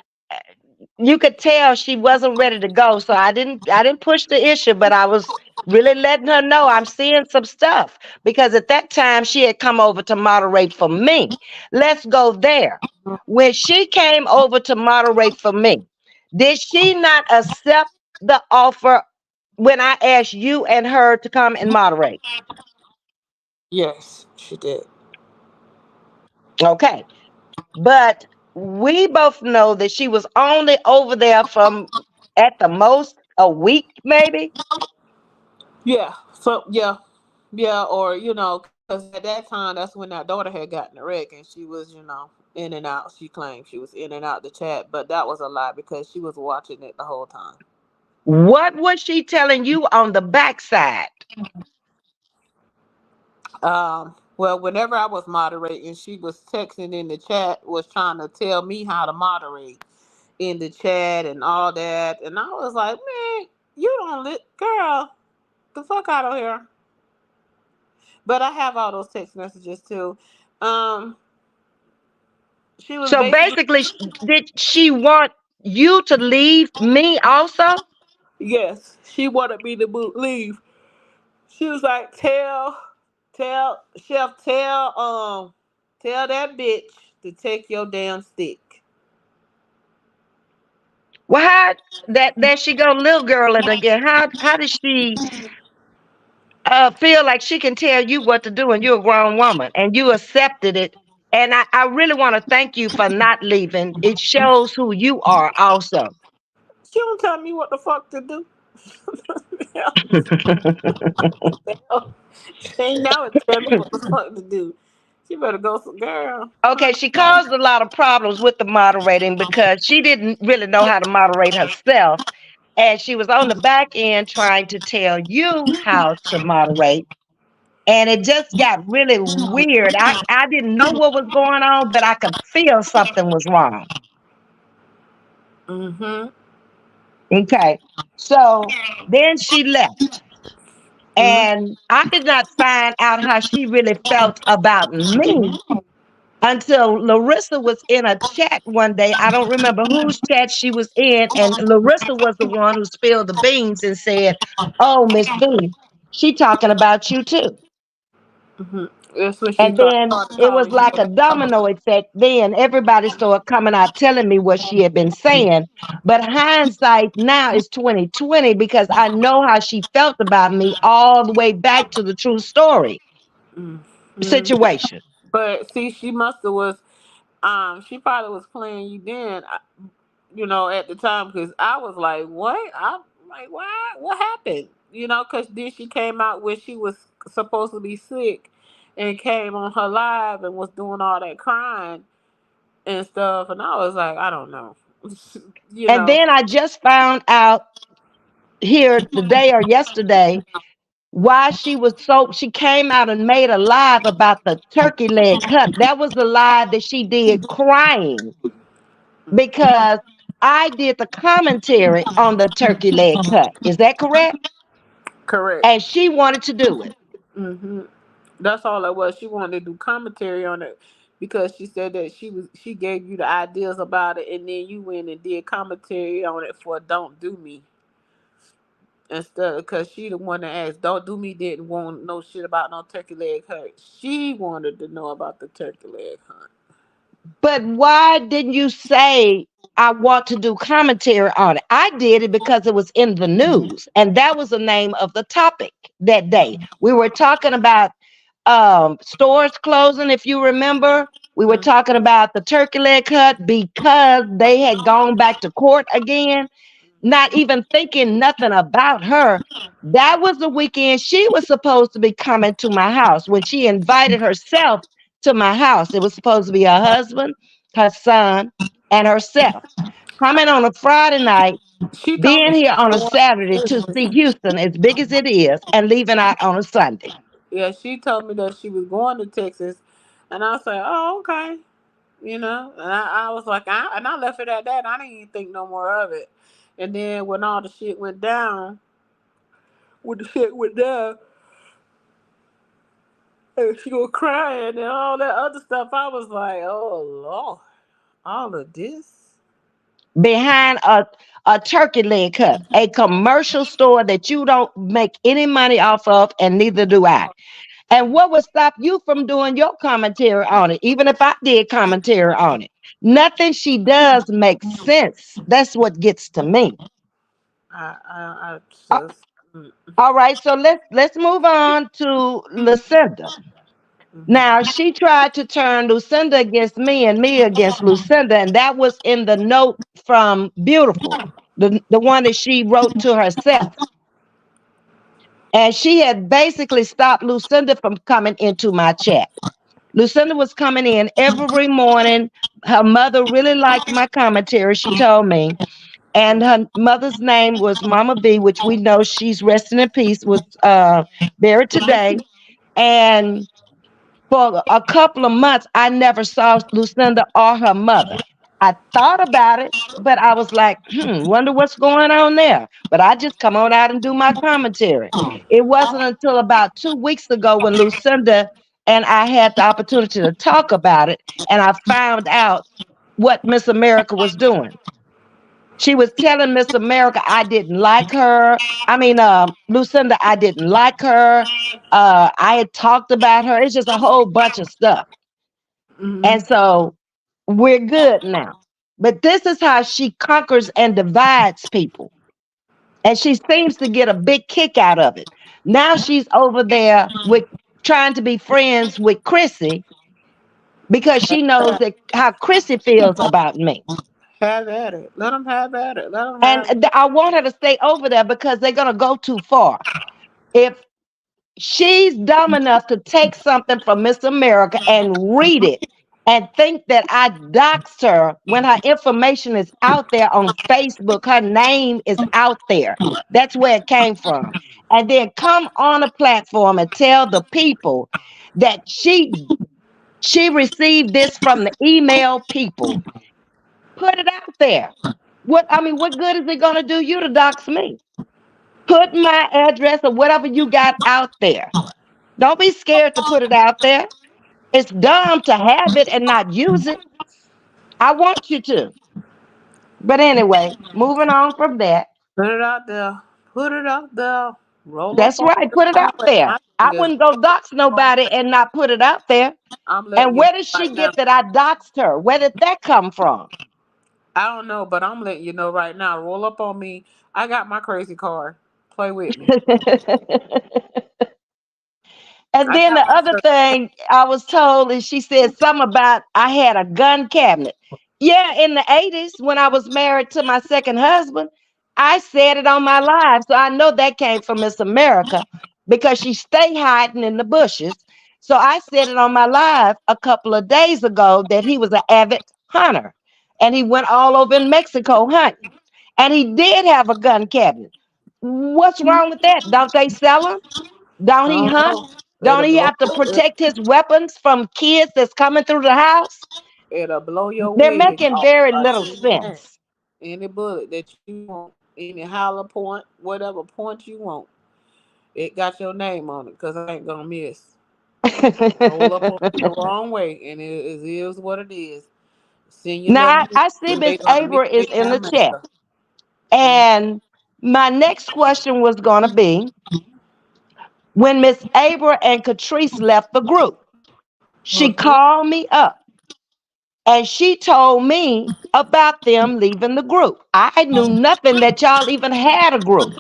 you could tell she wasn't ready to go. So I didn't push the issue, but I was really letting her know I'm seeing some stuff. Because at that time she had come over to moderate for me. Let's go there. When she came over to moderate for me, did she not accept the offer when I asked you and her to come and moderate? Yes, she did. Okay. But we both know that she was only over there from at the most a week, maybe. Yeah. So yeah, yeah, or because at that time that's when that daughter had gotten the wreck, and she was in and out. She claimed she was in and out the chat, but that was a lie because she was watching it the whole time. What was she telling you on the backside? Well, whenever I was moderating, she was texting in the chat, was trying to tell me how to moderate in the chat and all that, and I was like, man, you don't girl, the fuck out of here. But I have all those text messages too. Um, she was So basically, basically, did she want you to leave me also? yes, she wanted me to leave. She was like, tell chef, tell that bitch to take your damn stick. Well, how that there she go, little girl it again. How does she feel like she can tell you what to do and you're a grown woman and you accepted it? And I really want to thank you for not leaving. It shows who you are also. She don't tell me what the fuck to do. She ain't never tell me what the fuck to do. She better go some girl. Okay, she caused a lot of problems with the moderating because she didn't really know how to moderate herself. And she was on the back end trying to tell you how to moderate. And it just got really weird. I didn't know what was going on, but I could feel something was wrong. Mm-hmm. Okay. So then she left. Mm-hmm. And I did not find out how she really felt about me until Larissa was in a chat one day. I don't remember whose chat she was in. And Larissa was the one who spilled the beans and said, "Oh, Ms.V, she talking about you too." Mm-hmm. That's when she And then started it was calling you like a domino effect. Then everybody started coming out telling me what she had been saying. But hindsight now is 2020 because I know how she felt about me all the way back to the true story mm-hmm. situation. But see, she must have was she probably was playing you then, at the time, because I was like, what? I'm like, what happened? Because then she came out when she was supposed to be sick and came on her live and was doing all that crying and stuff, and I was like, I don't know. you And know then I just found out here today or yesterday why she came out and made a live about the turkey leg cut. That was the live that she did crying because I did the commentary on the turkey leg cut. Is that correct? Correct. And she wanted to do it. hmm That's all it was. She wanted to do commentary on it because she said that she gave you the ideas about it, and then you went and did commentary on it for "Don't Do Me" instead, because she the one that asked. "Don't Do Me" didn't want no shit about no turkey leg hunt. She wanted to know about the turkey leg hunt. But why didn't you say I want to do commentary on it? I did it because it was in the news, and that was the name of the topic that day. We were talking about stores closing, if you remember. We were talking about the turkey leg cut because they had gone back to court again, not even thinking nothing about her. That was the weekend she was supposed to be coming to my house when she invited herself to my house. It was supposed to be her husband, her son, and herself coming on a Friday night, She told me being she here was on a going Saturday to to see Texas. Houston, as big as it is, and leaving out on a Sunday. Yeah, she told me that she was going to Texas, and I said, "Oh, okay." And I was like, I left it at that. I didn't even think no more of it. And then when all the shit went down, when the shit went down, and she was crying and all that other stuff, I was like, oh Lord, all of this. Behind a turkey leg cut, a commercial store that you don't make any money off of, and neither do I. And what would stop you from doing your commentary on it, even if I did commentary on it? Nothing she does makes sense. That's what gets to me. I A- just. Mm, All right, so let's move on to Lucinda. Now mhm. she tried to turn Lucinda against me and me against Lucinda, and that was in the note from Beautiful. the one that she wrote to herself. And she had basically stopped Lucinda from coming into my chat. Lucinda was coming in every morning. Her mother really liked my commentary, she told me. And her mother's name was Mama V, which we know she's resting in peace, was buried today. And for a couple of months, I never saw Lucinda or her mother. I thought about it, but I was like, wonder what's going on there. But I just come on out and do my commentary. It wasn't until about 2 weeks ago when Lucinda and I had the opportunity to talk about it, and I found out what Miss America was doing. She was telling Miss America I didn't like her. I mean, Lucinda, I didn't like her. I had talked about her. It's just a whole bunch of stuff. And Mm-hmm. so we're good now. But this is how she conquers and divides people. And she seems to get a big kick out of it. Now she's over there with trying to be friends with Chrissy because she knows that how Chrissy feels about me. Have at it. Let them have at it. Let them And have. I want her to stay over there because they're going to go too far. If she's dumb enough to take something from Miss America and read it and think that I doxed her when her information is out there on Facebook, her name is out there. That's where it came from. And then come on a platform and tell the people that she received this from the email people. Put it out there. What good is it gonna do you to dox me? Put my address or whatever you got out there. Don't be scared to put it out there. It's dumb to have it and not use it. I want you to. But anyway, moving on from that. Put it out there. Put it out there. Roll up That's on right. the Put it wrong out way. there. My I thing is wouldn't go dox wrong nobody way. and not put it out there. I'm letting And you know where did she right now. get that I doxed her? Where did that come from? I don't know, but I'm letting you know right now. Roll up on me. I got my crazy card. Play with me. And I then got the my other crazy. thing I was told is she said something about I had a gun cabinet. Yeah, in the 80s when I was married to my second husband, I said it on my live. So I know that came from Miss America because she stay hiding in the bushes. So I said it on my live a couple of days ago that he was an avid hunter and he went all over in Mexico hunting. And he did have a gun cabinet. What's wrong with that? Don't they sell them? Don't I he don't hunt? know. Don't It'll he blow. have to protect his weapons from kids that's coming through the house? It'll blow your They're wig making off. very I little tell you that. sense. Any bullet that you want, any holler point, whatever point you want, it got your name on it. Cause I ain't gonna miss. Roll up on you the wrong way, and it is what it is. Senior Now, level, I see and they Miss gonna miss Abra is their in the damn chat. maker. Mhm. And my next question was going to be when Miss Abra and Catrice left the group, she Mhm. called me up and she told me about them leaving the group. I knew nothing that y'all even had a group.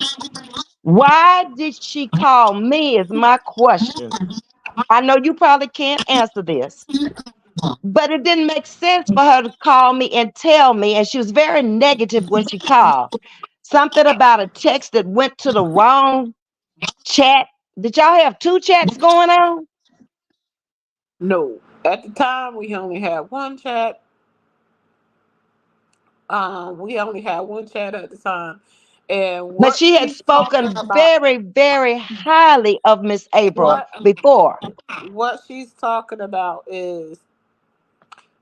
Why did she call me? Is my question. I know you probably can't answer this, but it didn't make sense for her to call me and tell me. And she was very negative when she called. Something about a text that went to the wrong chat. Did y'all have two chats going on? No, at the time we only had one chat. We only had one chat at the time, and But what she had she's talking spoken about, very, very highly of Miss April what before. what she's talking about is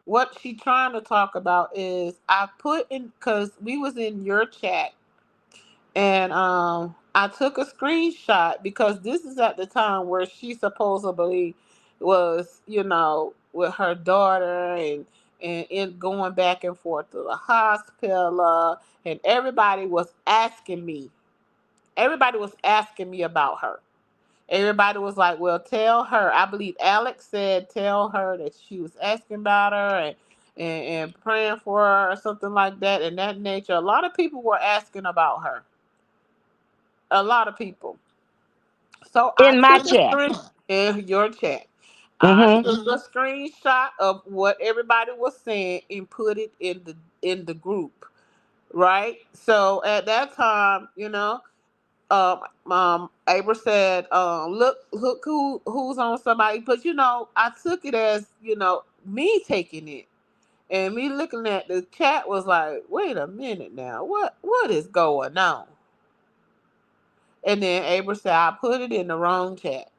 what she trying to talk about is I put in because we was in your chat and I took a screenshot because this is at the time where she supposedly was, with her daughter and it going back and forth to the hospital, and everybody was asking me about her. Everybody was like, well, tell her. I believe Alex said, tell her that she was asking about her and praying for her or something like that in that nature. A lot of people were asking about her. A lot of people. So I In my took a chat. screen in your chat. I Hmm. took a screenshot of what everybody was saying and put it in the group. right? So at that time, Abra said, look who's on somebody, but I took it as me taking it, and me looking at the chat was like, wait a minute now, what is going on? And then Abra said, I put it in the wrong chat,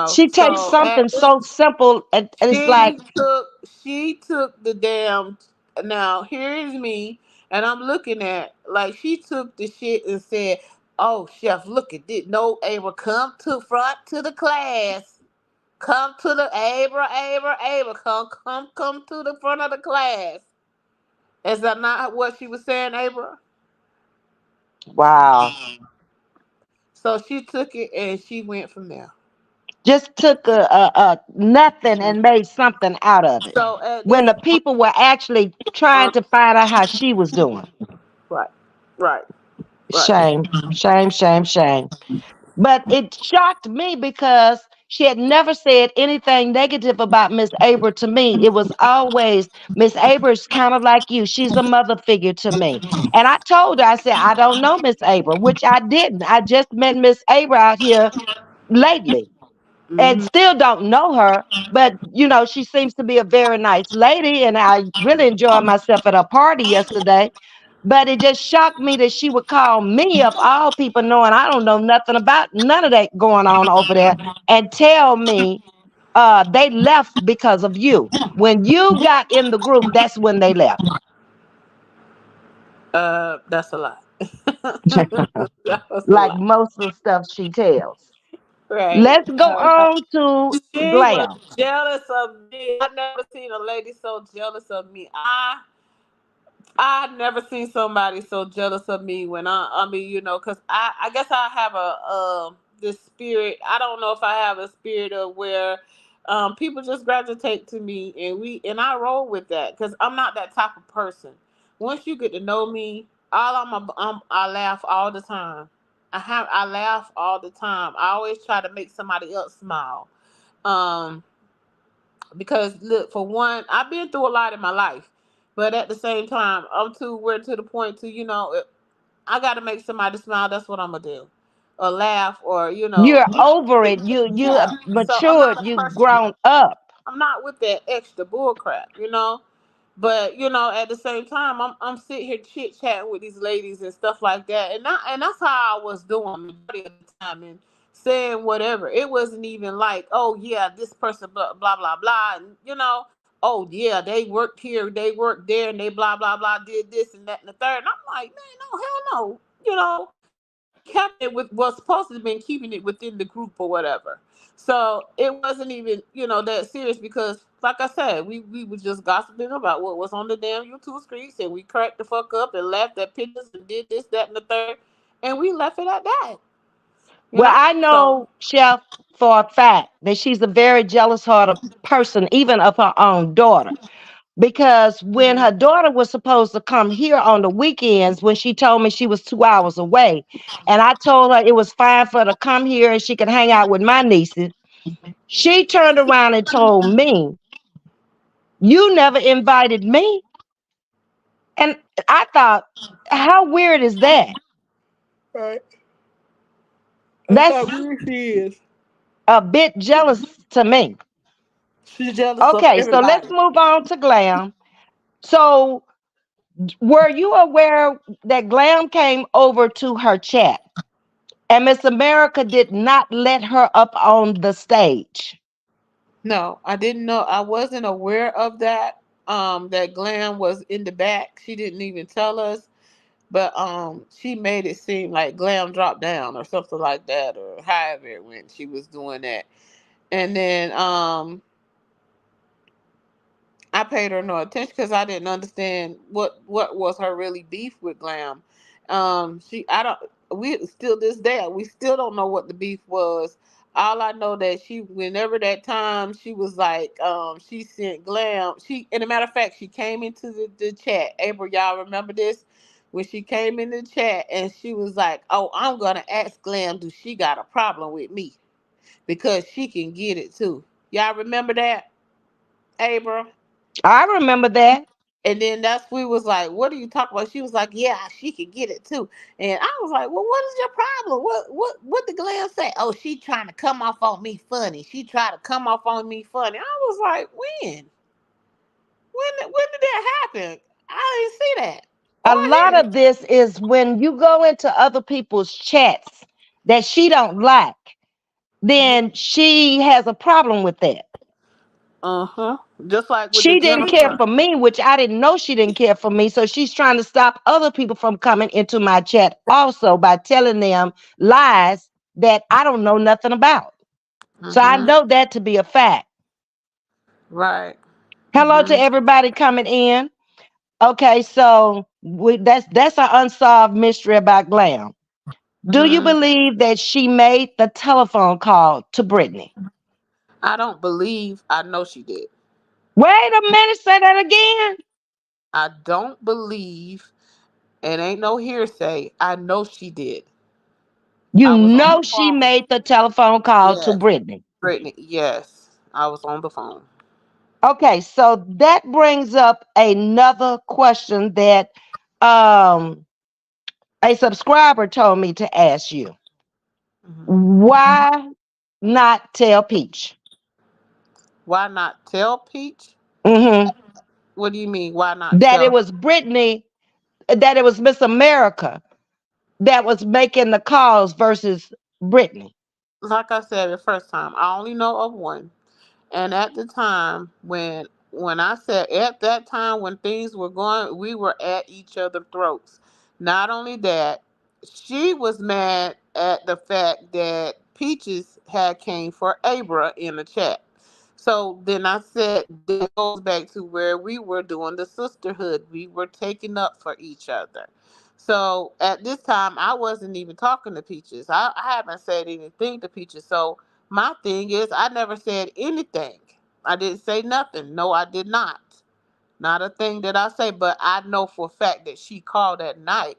She takes So something at this, so simple and it's like, she took she took the damn. Now here is me, and I'm looking at like she took the shit and said, "Oh, chef, look at this. No, Abra, come to front to the class. Come to the Abra, come to the front of the class." Is that not what she was saying, Abra? wow. So she took it and she went from there. Just took a nothing and made something out of it. So at When this the people were actually trying to find out how she was doing. right, right, right. Shame, shame, shame, shame. But it shocked me because she had never said anything negative about Miss Aber to me. It was always Miss Aber's kind of like you. She's a mother figure to me. And I told her, I said, I don't know Miss Aber, which I didn't. I just met Miss Aber out here lately and Hmm. still don't know her. But she seems to be a very nice lady, and I really enjoyed myself at a party yesterday. But it just shocked me that she would call me, of all people, knowing I don't know nothing about none of that going on over there, and tell me they left because of you. When you got in the group, that's when they left. That's a lie. That was a Like lie. most of the stuff she tells. Right. Let's go on to She was Glam. jealous of me. I never seen a lady so jealous of me. I never seen somebody so jealous of me when I mean, cause I guess I have this spirit. I don't know if I have a spirit of where, people just gravitate to me and I roll with that. Cause I'm not that type of person. Once you get to know me, I laugh all the time. I laugh all the time. I always try to make somebody else smile. Um, because look, for one, I've been through a lot in my life, but at the same time, we're to the point to I got to make somebody smile. That's what I'm gonna do, or laugh, or You're over it. You yeah. have So I'm matured. not a You've person. grown up. I'm not with that extra bull crap. But at the same time, I'm sitting here chit chatting with these ladies and stuff like that, and that's how I was doing majority of the time and saying whatever. It wasn't even like, oh yeah, this person blah blah blah blah, and oh yeah, they worked here, they worked there, and they blah blah blah did this and that and the third. And I'm like, man, no, hell no. I kept it with was supposed to have been keeping it within the group or whatever. So it wasn't even, that serious because like I said, we were just gossiping about what was on the damn YouTube screens and we cracked the fuck up and laughed at pictures and did this, that, and the third. And we left it at that. Well, I So know, Chef, for a fact that she's a very jealous hearted person, even of her own daughter. Because when her daughter was supposed to come here on the weekends, when she told me she was 2 hours away, and I told her it was fine for her to come here and she could hang out with my nieces, she turned around and told me, you never invited me. And I thought, how weird is that? right. That's how That's weird she is. a bit jealous to me. She's jealous of Okay, so let's everybody. move on to Glam. So, were you aware that Glam came over to her chat and Miss America did not let her up on the stage? No, I didn't know. I wasn't aware of that. That Glam was in the back. She didn't even tell us. But she made it seem like Glam dropped down or something like that, or however it went. She was doing that, and then I paid her no attention because I didn't understand what was her really beef with Glam. She I don't we still this day we still don't know what the beef was. All I know that she whenever that time she was like she sent Glam she and a matter of fact she came into the chat. April, y'all remember this? When she came in the chat and she was like, "Oh, I'm gonna ask Glam, do she got a problem with me? Because she can get it too." Y'all remember that, April? I remember that. And then that's we was like, "What are you talking about?" She was like, "Yeah, she could get it too." And I was like, "Well, what is your problem? What did Glam say?" "Oh, she trying to come off on me funny. She tried to come off on me funny." I was like, when did that happen? I didn't see that or A lot hear of it. this is when you go into other people's chats that she don't like, then she has a problem with that. Uh-huh. Just like with the She didn't care Jennifer. for me, which I didn't know she didn't care for me. So she's trying to stop other people from coming into my chat also by telling them lies that I don't know nothing about. So I Mm-hmm. know that to be a fact. Right. Hello to Mm-hmm. everybody coming in. Okay, so that's an unsolved mystery about Glam. Do you Mm-hmm. believe that she made the telephone call to Britney? I don't believe. I know she did. Wait a minute, say that again. I don't believe, and ain't no hearsay. I know she did. You I was on the know she phone. made the telephone call to Yes, Britney. Brittany. Yes, I was on the phone. Okay, so that brings up another question that um, a subscriber told me to ask you. Hmm. Why not tell Peach? Why not tell Peach? Hmm. What do you mean? Why not That it tell? was Britney, that it was Miss America that was making the calls versus Britney. Like I said the first time, I only know of one. And at the time when I said at that time when things were going, we were at each other's throats. Not only that, she was mad at the fact that Peaches had came for Abra in the chat. So then I said that goes back to where we were doing the sisterhood. We were taking up for each other. So at this time, I wasn't even talking to Peaches. I haven't said anything to Peaches. So my thing is, I never said anything. I didn't say nothing. No, I did not. Not a thing that I say, but I know for a fact that she called that night.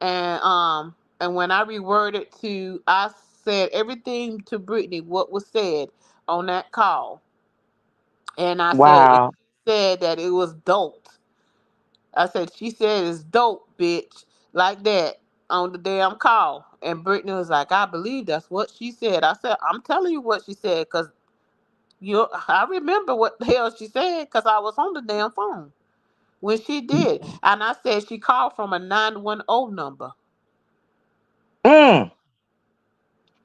And when I reworded to I said everything to Brittany what was said on that call. And I said it Wow. said that it was dope. I said she said it's dope, bitch. Like that on the damn call. And Brittany was like, I believe that's what she said. I said, I'm telling you what she said, because I remember what the hell she said because I was on the damn phone when she did. And I said she called from a 910 number. Mm.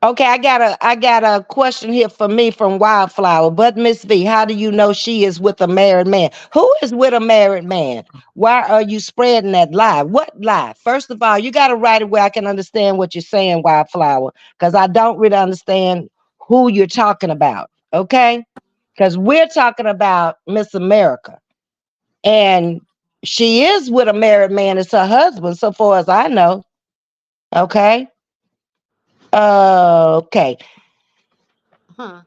Okay, I got a question here for me from Wildflower. But Miss V, how do you know she is with a married man? Who is with a married man? Why are you spreading that lie? What lie? First of all, you got to write it where I can understand what you're saying, Wildflower, because I don't really understand who you're talking about. Okay, because we're talking about Miss America, and she is with a married man. It's her husband, so far as I know. Okay. Okay. Hmm.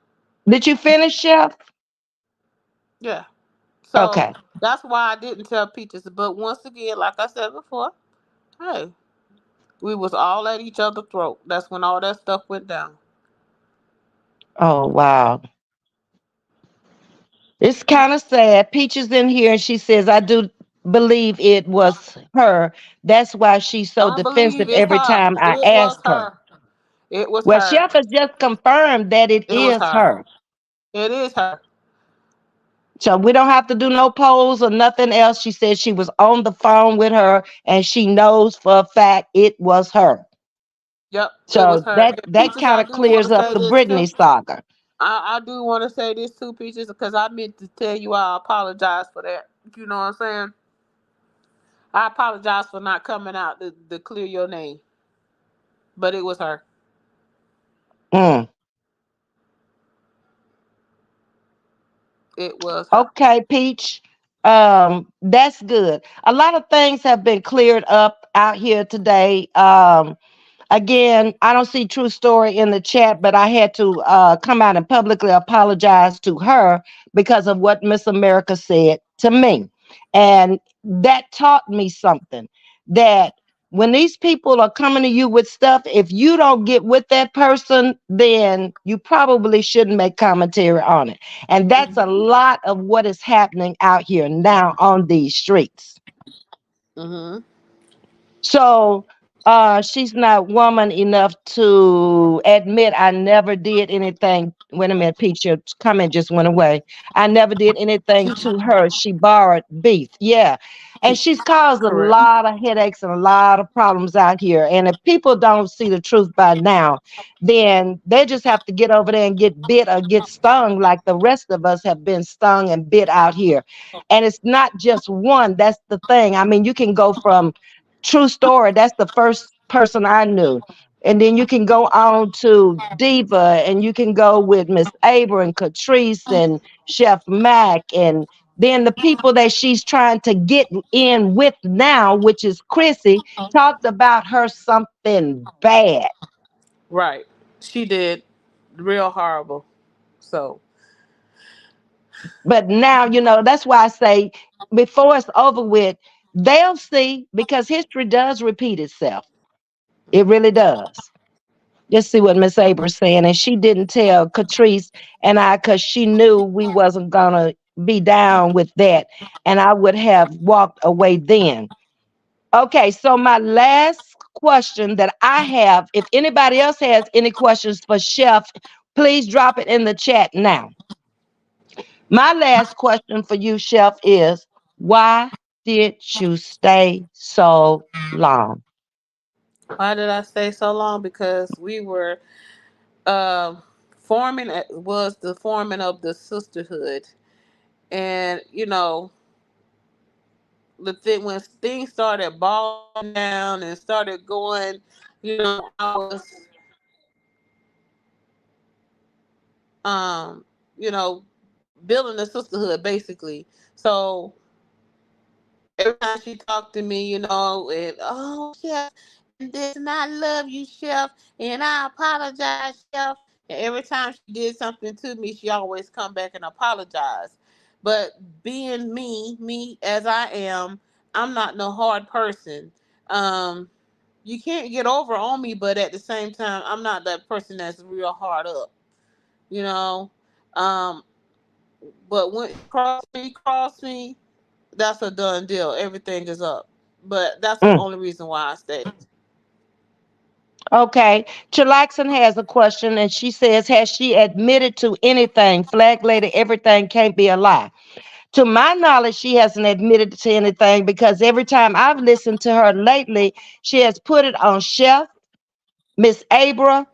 Did you finish, Chef? Yeah. So Okay. that's why I didn't tell Peaches. But once again, like I said before, hey, we was all at each other's throat. That's when all that stuff went down. Oh, wow. It's kind of sad. Peach is in here and she says, I do believe it was her. That's why she's so Don't defensive believe it's every her. time I It was ask her. her. It was Well, her. Chef has just confirmed that it It was is her. her. It is her. So we don't have to do no polls or nothing else. She said she was on the phone with her and she knows for a fact it was her. Yep, it was So her. that And that Peaches, kind I of do want clears to up say the this Britney too. saga. I do want to say this too, Peaches, because I meant to tell you I apologize for that. You know what I'm saying? I apologize for not coming out to clear your name, but it was her. Mm. It was her. Okay, Peach. That's good. A lot of things have been cleared up out here today. Again, I don't see True Story in the chat, but I had to come out and publicly apologize to her because of what Miss America said to me. And that taught me something, that when these people are coming to you with stuff, if you don't get with that person, then you probably shouldn't make commentary on it. And that's a lot of what is happening out here now on these streets. Mm-hmm. So she's not woman enough to admit I never did anything. Wait a minute, Pete, your comment just went away. I never did anything to her. She borrowed beef. Yeah. And she's caused a Correct. lot of headaches and a lot of problems out here. And if people don't see the truth by now, then they just have to get over there and get bit or get stung like the rest of us have been stung and bit out here. And it's not just one. That's the thing. I mean, you can go from true story. That's the first person I knew. And then you can go on to Diva, and you can go with Miss Aber and Catrice and Chef Mac, and then the people that she's trying to get in with now, which is Chrissy, talked about her something bad. Right. She did real horrible. So But now, that's why I say before it's over with, they'll see because history does repeat itself. It really does. Just see what Miss Abra's saying. And she didn't tell Catrice and I because she knew we wasn't gonna be down with that. And I would have walked away then. Okay, so my last question that I have, if anybody else has any questions for Chef, please drop it in the chat now. My last question for you, Chef, is why did you stay so long? why did I stay so long? Because we were um forming was the forming of the sisterhood, and the thing when things started balling down and started going, I was um you know building a sisterhood basically. So every time she talked to me, and chef, and this, and I love you, chef, and I apologize, chef. And every time she did something to me, she always come back and apologize. But being me as I am, I'm not no hard person. Um, you can't get over on me, but at the same time, I'm not that person that's real hard up, you know. Um, but when cross me, that's a done deal. Everything is up. But that's the Mm. only reason why I stayed. Okay. Chilaxon has a question and she says, has she admitted to anything? Flag lady, everything can't be a lie. To my knowledge, she hasn't admitted to anything because every time I've listened to her lately, she has put it on Chef, Miss Abra,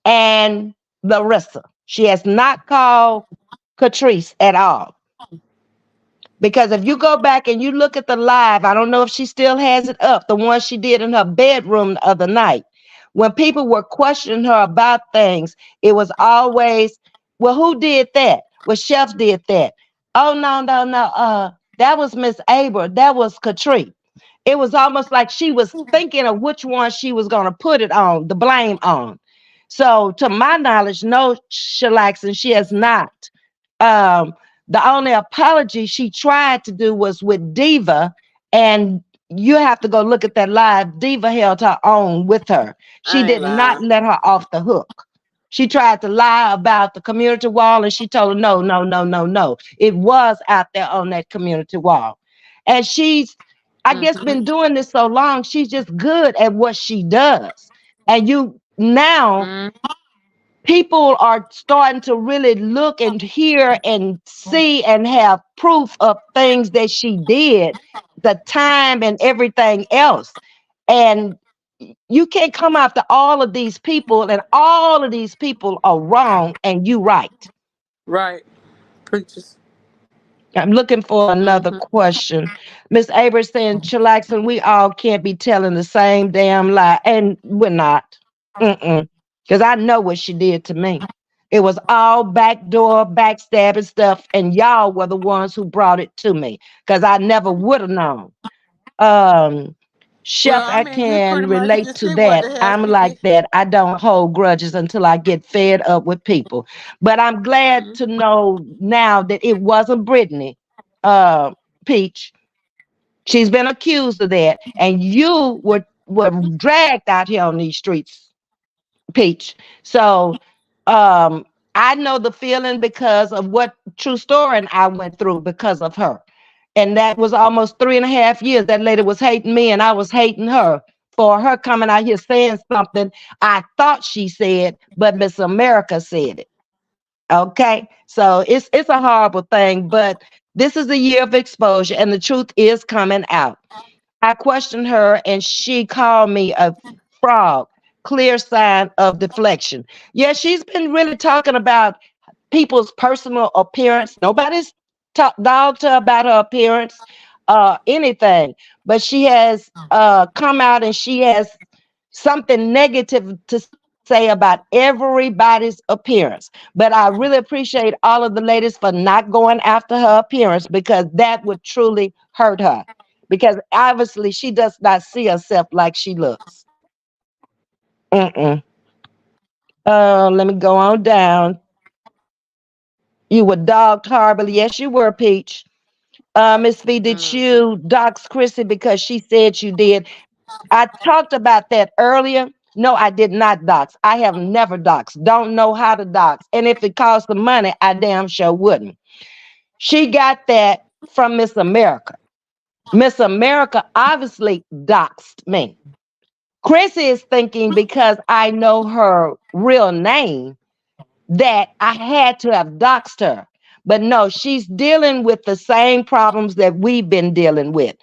and Larissa. She has not called Catrice at all. Because if you go back and you look at the live, I don't know if she still has it up, the one she did in her bedroom the other night. When people were questioning her about things, it was always, well, who did that? Well, Chef did that. Oh, no, no, no. That was Miss Aber. That was Catrice. It was almost like she was thinking of which one she was going to put it on, the blame on. So, to my knowledge, no, Shalax, she has not. Um, the only apology she tried to do was with Diva, and you have to go look at that live. Diva held her own with her. She I ain't did not lying. let her off the hook. She tried to lie about the community wall, and she told her, no, no, no, no, no. It was out there on that community wall. And she's, I guess, been Mm-hmm. doing this so long, she's just good at what she does. And you now Mm-hmm. people are starting to really look and hear and see and have proof of things that she did, the time and everything else. And you can't come after all of these people, and all of these people are wrong, and you right. Right. Preachers. I'm looking for another Mm-hmm. question. Miss Aber saying, Chillaxin, we all can't be telling the same damn lie. And we're not. Because I know what she did to me. It was all backdoor, backstabbing stuff. And y'all were the ones who brought it to me. Because I never would have known. Um, Chef, Well, I I mean, you can pretty much relate just to see what that. it has I'm to like be. that. I don't hold grudges until I get fed up with people. But I'm glad Mm-hmm. to know now that it wasn't Britney, uh, Peach. She's been accused of that. And you were were dragged out here on these streets, Peach. So um, I know the feeling because of what true story and I went through because of her. And that was almost 3.5 years. That lady was hating me and I was hating her for her coming out here saying something I thought she said, but Miss America said it. Okay. So it's a horrible thing, but this is a year of exposure and the truth is coming out. I questioned her and she called me a frog, clear sign of deflection. Yeah, she's been really talking about people's personal appearance. Nobody's dogged her about her appearance, anything. But she has come out and she has something negative to say about everybody's appearance. But I really appreciate all of the ladies for not going after her appearance because that would truly hurt her. Because obviously she does not see herself like she looks. Mm-mm. Let me go on down. You were dogged horribly. Yes, you were, Peach. Ms. V, did Mm. you dox Chrissy because she said you did? I talked about that earlier. No, I did not dox. I have never doxed. Don't know how to dox. And if it cost the money, I damn sure wouldn't. She got that from Miss America. Miss America obviously doxed me. Chrissy is thinking because I know her real name that I had to have doxed her. But no, she's dealing with the same problems that we've been dealing with.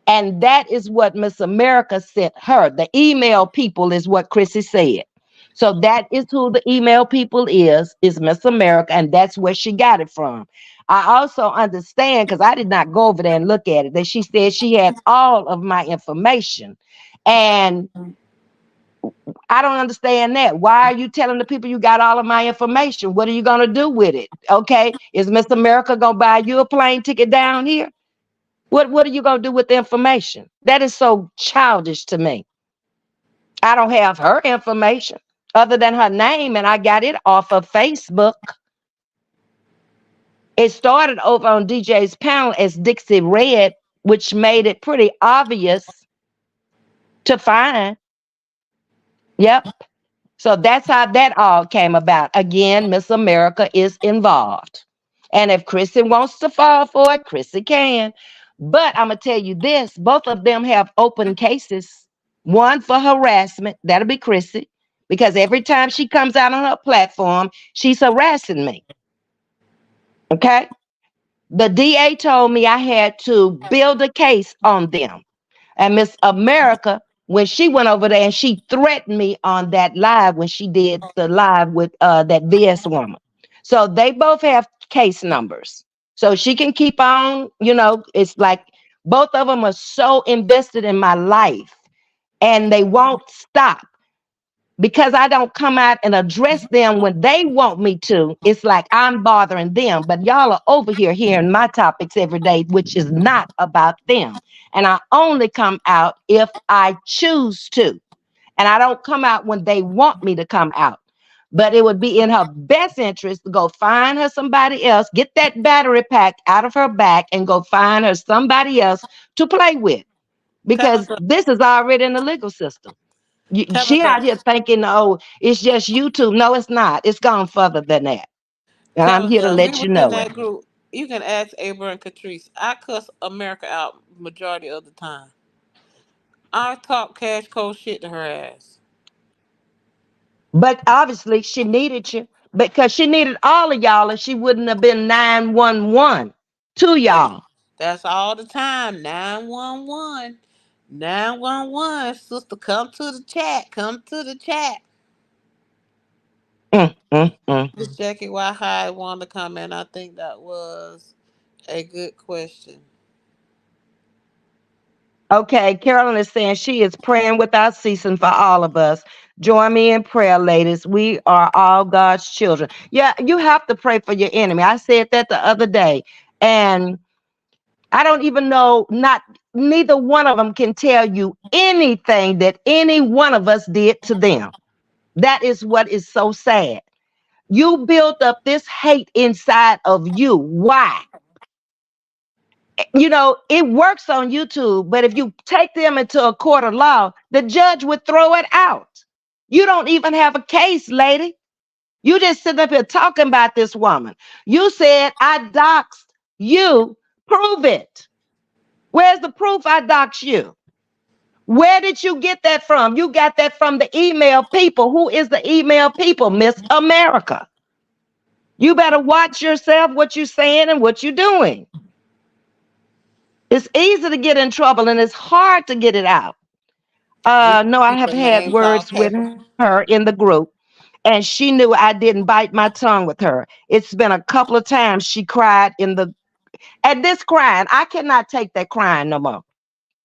And that is what Miss America sent her. The email people is what Chrissy said. So that is who the email people is Miss America, and that's where she got it from. I also understand, because I did not go over there and look at it, that she said she had all of my information. And I don't understand that. Why are you telling the people you got all of my information? What are you going to do with it? Okay. Is Miss America going to buy you a plane ticket down here? What are you going to do with the information? That is so childish to me. I don't have her information other than her name, and I got it off of Facebook. It started over on DJ's panel as Dixie Red, which made it pretty obvious to find. Yep. So that's how that all came about. Again, Miss America is involved. And if Chrissy wants to fall for it, Chrissy can. But I'm going to tell you this, both of them have open cases. One for harassment, that'll be Chrissy, because every time she comes out on her platform, she's harassing me. Okay? The DA told me I had to build a case on them. And Miss America, when she went over there and she threatened me on that live when she did the live with that VS woman. So they both have case numbers. So she can keep on, it's like both of them are so invested in my life and they won't stop because I don't come out and address them when they want me to. It's like I'm bothering them, but y'all are over here hearing my topics every day, which is not about them. And I only come out if I choose to. And I don't come out when they want me to come out. But it would be in her best interest to go find her somebody else, get that battery pack out of her back, and go find her somebody else to play with. Because Tabitha, this is already in the legal system. She Tabitha, out here thinking, oh, it's just YouTube. No, it's not. It's gone further than that. And I'm here to Tabitha, we let you was in know it. that group. You can ask Abra and Catrice. I cuss America out majority of the time. I talk cash cold shit to her ass. But obviously, she needed you because she needed all of y'all, and she wouldn't have been 911 to Hey, y'all. that's all the time. 911. 911. Sister, come to the chat. Come to the chat. Mm, mm, mm. Just checking why Hyde wanted to comment. I think that was a good question. Okay, Carolyn is saying she is praying without ceasing for all of us. Join me in prayer, ladies. We are all God's children. Yeah, you have to pray for your enemy. I said that the other day. And I don't even know, not neither one of them can tell you anything that any one of us did to them. That is what is so sad. You built up this hate inside of you. Why? It works on YouTube, but if you take them into a court of law, the judge would throw it out. You don't even have a case, lady. You just sit up here talking about this woman. You said I doxed you. Prove it. Where's the proof I doxed you? Where did you get that from? You got that from the email people. Who is the email people? Miss America. You better watch yourself, what you're saying and what you're doing. It's easy to get in trouble and it's hard to get it out. We No, I keep have her had names all words with paper. her in the group, and she knew I didn't bite my tongue with her. It's been a couple of times she cried at this crying. I cannot take that crying no more.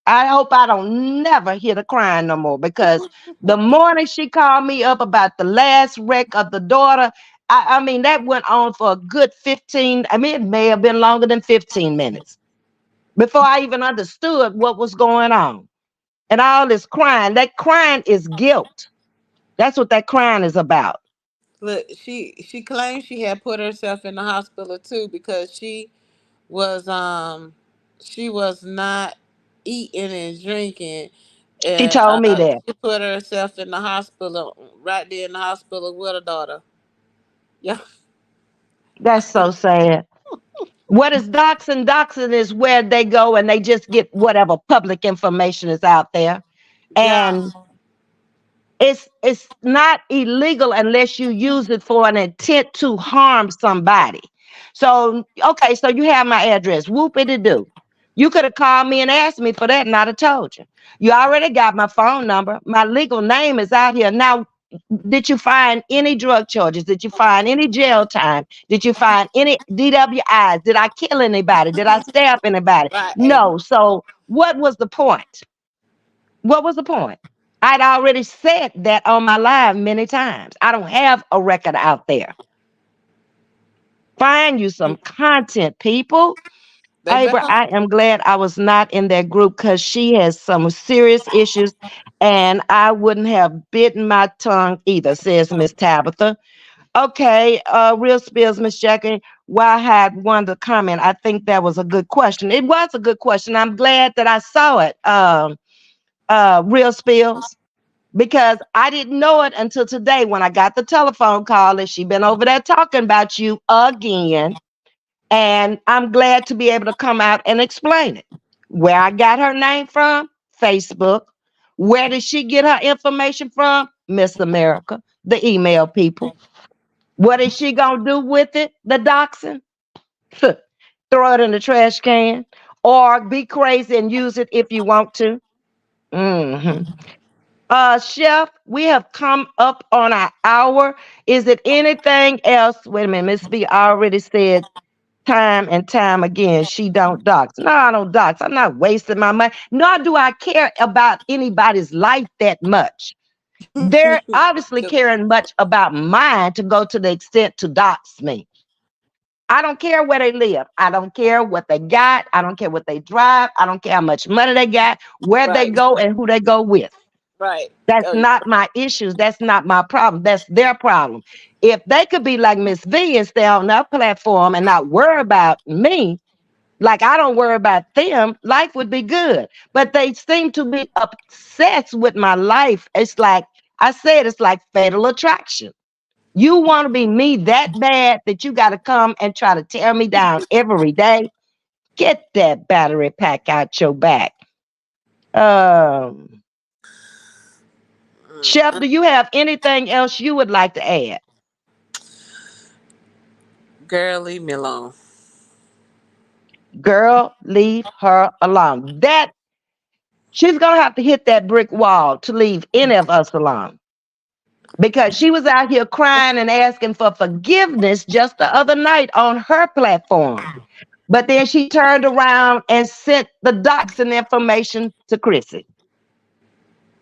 I hope I don't never hear the crying no more because the morning she called me up about the last wreck of the daughter, I mean, that went on for a good 15, I mean, it may have been longer than 15 minutes before I even understood what was going on. And all this crying, that crying is guilt. That's what that crying is about. Look, she claimed she had put herself in the hospital too because she was not eating and drinking, She and told me that. she put herself in the hospital right there in the hospital with her daughter. Yeah. That's so sad. What is doxing? Doxing is where they go and they just get whatever public information is out there. Yeah. And it's not illegal unless you use it for an intent to harm somebody. So, okay, so you have my address. Whoopity doo. You could have called me and asked me for that, and I'd have told you. You already got my phone number. My legal name is out here. Now, did you find any drug charges? Did you find any jail time? Did you find any DWIs? Did I kill anybody? Did I stab anybody? Right. No. So, what was the point? What was the point? I'd already said that on my live many times. I don't have a record out there. Find you some content, people. They Aber, better. I am glad I was not in that group because she has some serious issues and I wouldn't have bitten my tongue either, says Miss Tabitha. Okay, real spills, Miss Jackie. Why I had one to comment? I think that was a good question. It was a good question. I'm glad that I saw it, real spills, because I didn't know it until today when I got the telephone call and she been over there talking about you again. And I'm glad to be able to come out and explain it. Where I got her name from, Facebook. Where did she get her information from? Miss America, the email people. What is she gonna do with it? The doxing? Throw it in the trash can, or be crazy and use it if you want to. Hmm. Chef, we have come up on our hour. Is it anything else? Wait a minute, Ms.V already said time and time again she don't dox. No, I don't dox. I'm not wasting my money. Nor do I care about anybody's life that much. They're obviously caring much about mine to go to the extent to dox me. I don't care where they live. I don't care what they got. I don't care what they drive. I don't care how much money they got, where they Right. go, and who they go with. Right. That's Oh, not my issues. That's not my problem. That's their problem. If they could be like Miss V and stay on that platform and not worry about me, like I don't worry about them, life would be good. But they seem to be obsessed with my life. It's like I said, it's like fatal attraction. You want to be me that bad that you got to come and try to tear me down every day. Get that battery pack out your back. Um, Chef, do you have anything else you would like to add? girl, leave me alone. Girl, leave her alone. That she's gonna have to hit that brick wall to leave any of us alone. Because she was out here crying and asking for forgiveness just the other night on her platform. But then she turned around and sent the doxing information to Chrissy.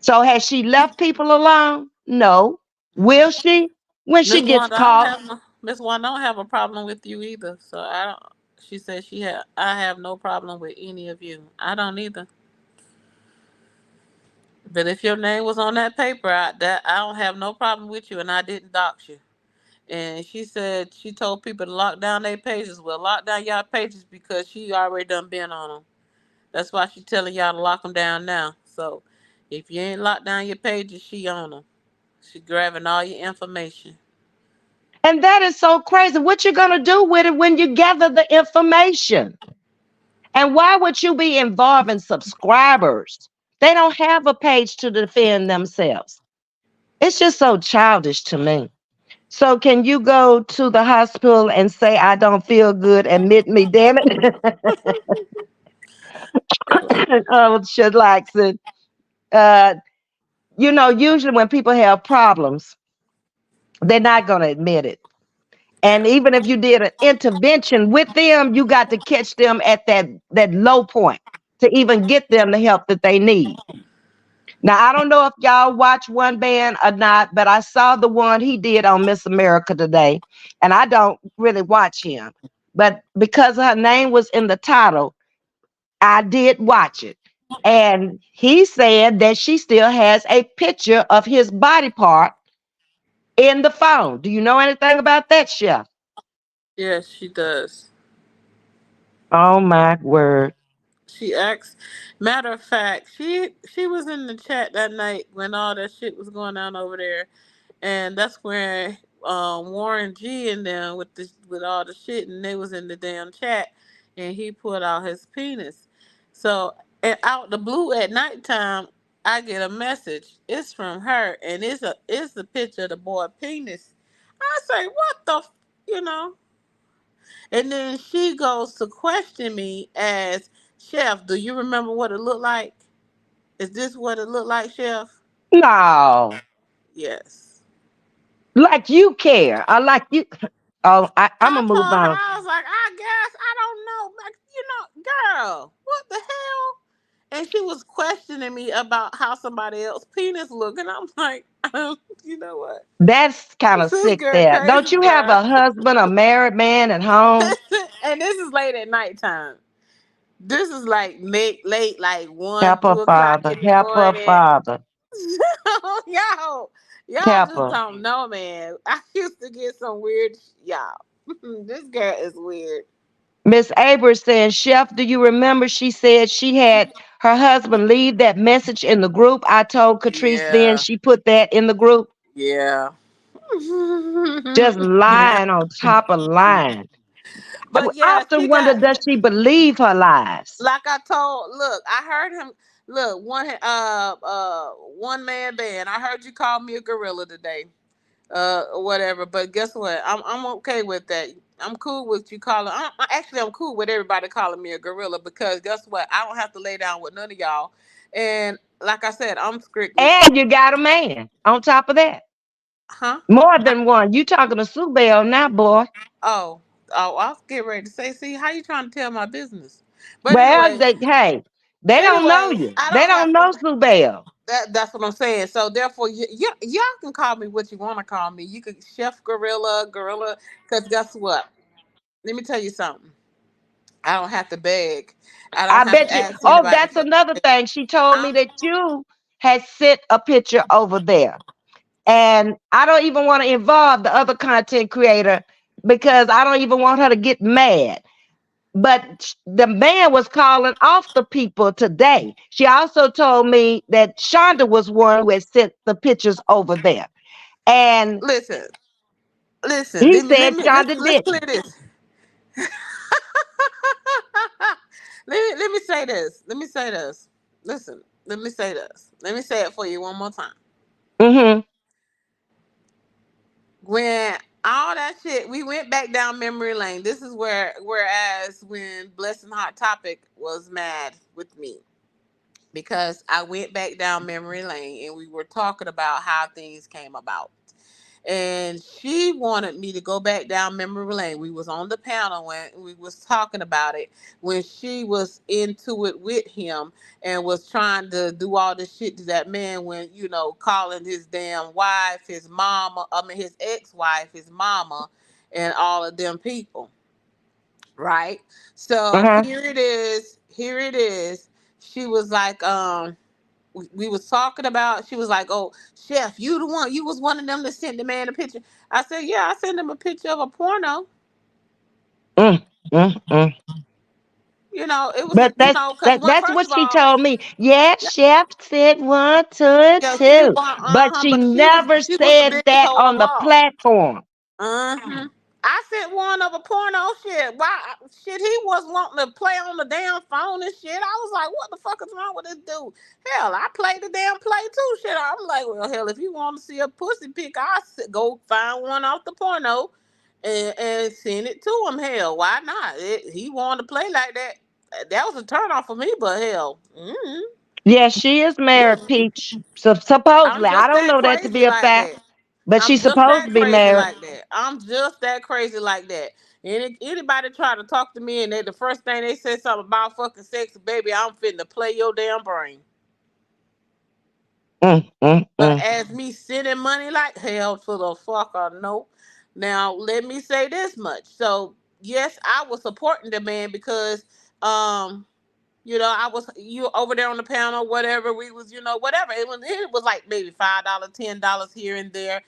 So has she left people alone? No. Will she? When she Miss gets Wanda, I don't caught? have no, Miss Wanda, I don't have a problem with you either. So I don't. She said I have no problem with any of you. I don't either. But if your name was on that paper, I don't have no problem with you, and I didn't dox you. And she said she told people to lock down their pages. Well, lock down y'all pages because she already done been on them. That's why she telling y'all to lock them down now. So if you ain't locked down your pages, she on them. She grabbing all your information. And that is so crazy. What you gonna do with it when you gather the information? And why would you be involving subscribers? They don't have a page to defend themselves. It's just so childish to me. So can you go to the hospital and say I don't feel good? Admit me, damn it. Oh, Shadlaxon. Uh, usually when people have problems, they're not gonna admit it. And Yeah. even if you did an intervention with them, you got to catch them at that low point to even get them the help that they need. Now, I don't know if y'all watch One Band or not, but I saw the one he did on Miss America today, and I don't really watch him. But because her name was in the title, I did watch it. And he said that she still has a picture of his body part in the phone. Do you know anything about that, Chef? Yes, she does. Oh my word. She acts. Matter of fact, she was in the chat that night when all that shit was going on over there, and that's where Warren G and them with all the shit, and they was in the damn chat, and he put out his penis. So and out the blue at nighttime, I get a message. It's from her, and it's a picture of the boy penis. I say, what the, you know? And then she goes to question me as Chef, do you remember what it looked like? Is this what it looked like, Chef? No. Yes. Like you care. I like you. Oh, I'm I gonna move told her, on. I was like, I guess, I don't know. Like, girl, what the hell? And she was questioning me about how somebody else's penis looked. And I'm like, you know what? That's kind of This sick girl there. crazy, Don't you have girl. a husband, a married man at home? And this is late at nighttime. This is like late, like one, Help her, 2 o'clock Father. in the Help her, morning. Father. y'all, y'all Help just her. don't know, man. I used to get some weird, y'all. This girl is weird. Miss Aber says, Chef, do you remember she said she had her husband leave that message in the group? I told Catrice then Yeah, she put that in the group. yeah. Just lying on top of lying. I But yeah, often she wonder, got, does she believe her lies? like I told. Look, I heard him. Look, one man band. I heard you call me a gorilla today. Whatever. But guess what? I'm okay with that. I'm cool with you calling. I'm cool with everybody calling me a gorilla because guess what? I don't have to lay down with none of y'all. And like I said, I'm strictly, And you got a man on top of that. huh? More than one. You talking to Sue Bell now, boy. Oh, I was getting ready to say, see, how you trying to tell my business? But Well, anyway, hey, they don't know you. I They don't don't have to. know Sue Bell. That's what I'm saying. So therefore, y'all can call me what you want to call me. You could Chef Gorilla, because guess what? Let me tell you something. I don't have to beg. I don't I have to bet you. ask Oh, anybody that's for another anything. thing. She told Huh? me that you had sent a picture over there. And I don't even want to involve the other content creator because I don't even want her to get mad. But the man was calling off the people today. She also told me that Shonda was one who had sent the pictures over there. And Listen, listen. he Let said me Shonda let's clear didn't. this. Let me say this. Let me say this. Listen. Let me say this. Let me say it for you one more time. Mm-hmm. When all that shit, we went back down memory lane. This is whereas when Blessing Hot Topic was mad with me because I went back down memory lane and we were talking about how things came about. And she wanted me to go back down memory lane. We was on the panel when we was talking about it when she was into it with him and was trying to do all this shit to that man when calling his damn wife, his mama, I mean his ex-wife, his mama, and all of them people, right? So Uh-huh. here it is. She was like, we was talking about. She was like, "Oh, chef, you was one of them that sent the man a picture." I said, "Yeah, I sent him a picture of a porno." Mm, mm, mm. You know, it was, But you know, because that's first what of she all, told me. Yeah, yeah, chef said one, two, and yeah, she two. was, But she but never she was the said biggest that hoe on of the all. platform. Mm-hmm. I sent one of a porno shit. Why shit he was wanting to play on the damn phone and shit. I was like, what the fuck is wrong with this dude? Hell, I played the damn play too. Shit. I'm like, well, hell, if you want to see a pussy pic, go find one off the porno and send it to him. Hell, why not? He wanted to play like that. That was a turn off for me, but hell, Yeah, she is married, Peach. So I'm supposedly, I just don't that know that to crazy be a like fact, that. but I'm she's just supposed to that be crazy married. like that. I'm just that crazy like that. Anybody try to talk to me and the first thing they say something about fucking sex, baby, I'm finna play your damn brain. Mm, mm, But mm. as me sending money like hell to the fucker, no. Now let me say this much. So yes, I was supporting the man because um you know, I was you over there on the panel, whatever we was, whatever. It was like maybe $5, $10 here and there,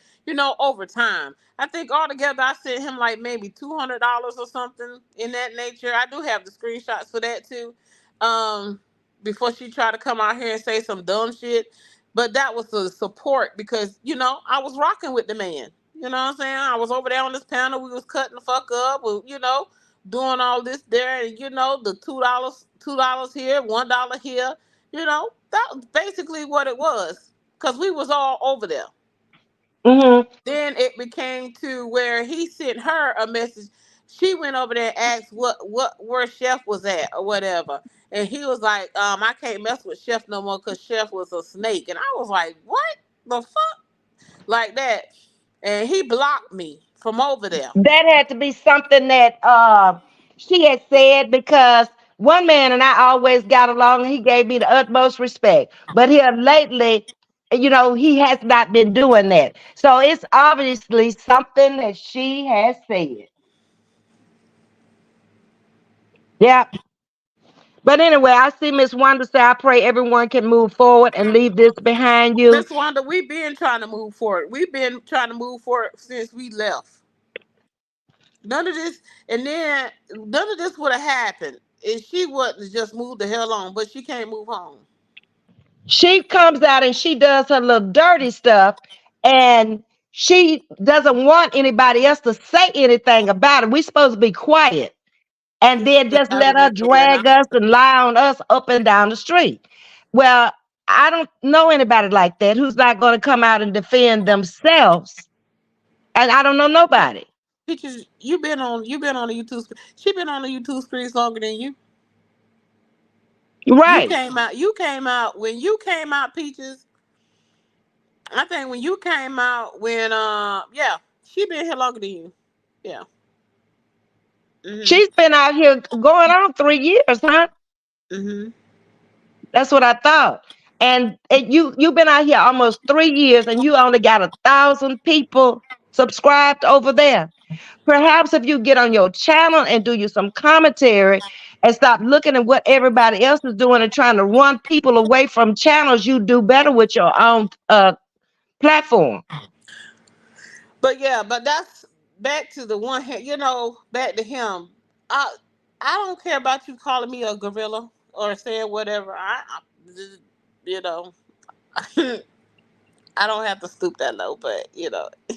over time. I think altogether I sent him like maybe $200 or something in that nature. I do have the screenshots for that too. Um, Before she tried to come out here and say some dumb shit. But that was the support because, I was rocking with the man. You know what I'm saying? I was over there on this panel, we was cutting the fuck up, doing all this there, and the $2 here, $1 here. That was basically what it was, because we was all over there. Mm-hmm. Then it became to where he sent her a message. She went over there and asked where Chef was at or whatever, and he was like, I can't mess with Chef no more because Chef was a snake. And I was like, what the fuck, like that? And he blocked me from over there. That had to be something that she had said, because one man and I always got along and he gave me the utmost respect. But here lately, he has not been doing that. So it's obviously something that she has said. Yeah. But anyway, I see Miss Wanda say, I pray everyone can move forward and leave this behind you. Miss Wanda, we've been trying to move forward. We've been trying to move forward since we left. None of this, and then none of this would have happened if she wouldn't just move the hell on. But she can't move home. She comes out and she does her little dirty stuff, and she doesn't want anybody else to say anything about it. We're supposed to be quiet and then And just I let her remember that. drag us and lie on us up and down the street. Well, I don't know anybody like that who's not going to come out and defend themselves. And I don't know nobody. Peaches, you've been on the YouTube. She been on the YouTube screens longer than you. You Right. came out. You came out when you came out, Peaches. I think when you came out, yeah, she been here longer than you. Yeah. Mhm. She's been out here going on 3 years, huh? Mhm. That's what I thought. And you've been out here almost 3 years, and you only got 1,000 people subscribed over there. Perhaps if you get on your channel and do you some commentary and stop looking at what everybody else is doing and trying to run people away from channels, you do better with your own platform. But that's back to the one. Back to him. I I don't care about you calling me a gorilla or saying whatever. You know, I don't have to stoop that low, but it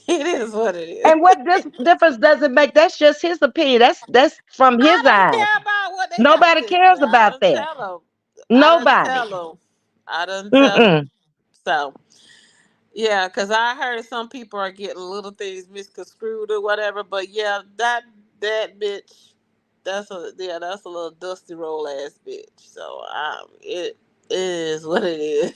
is what it is. And what difference does it make? That's just his opinion. That's from I his don't eyes. care about what they got to Nobody say. cares I about done that. tell them. I done Nobody. tell them. I done tell them. Mm-mm. So yeah, because I heard some people are getting little things misconstrued or whatever. But yeah, that bitch, that's a little dusty roll ass bitch. So it is what it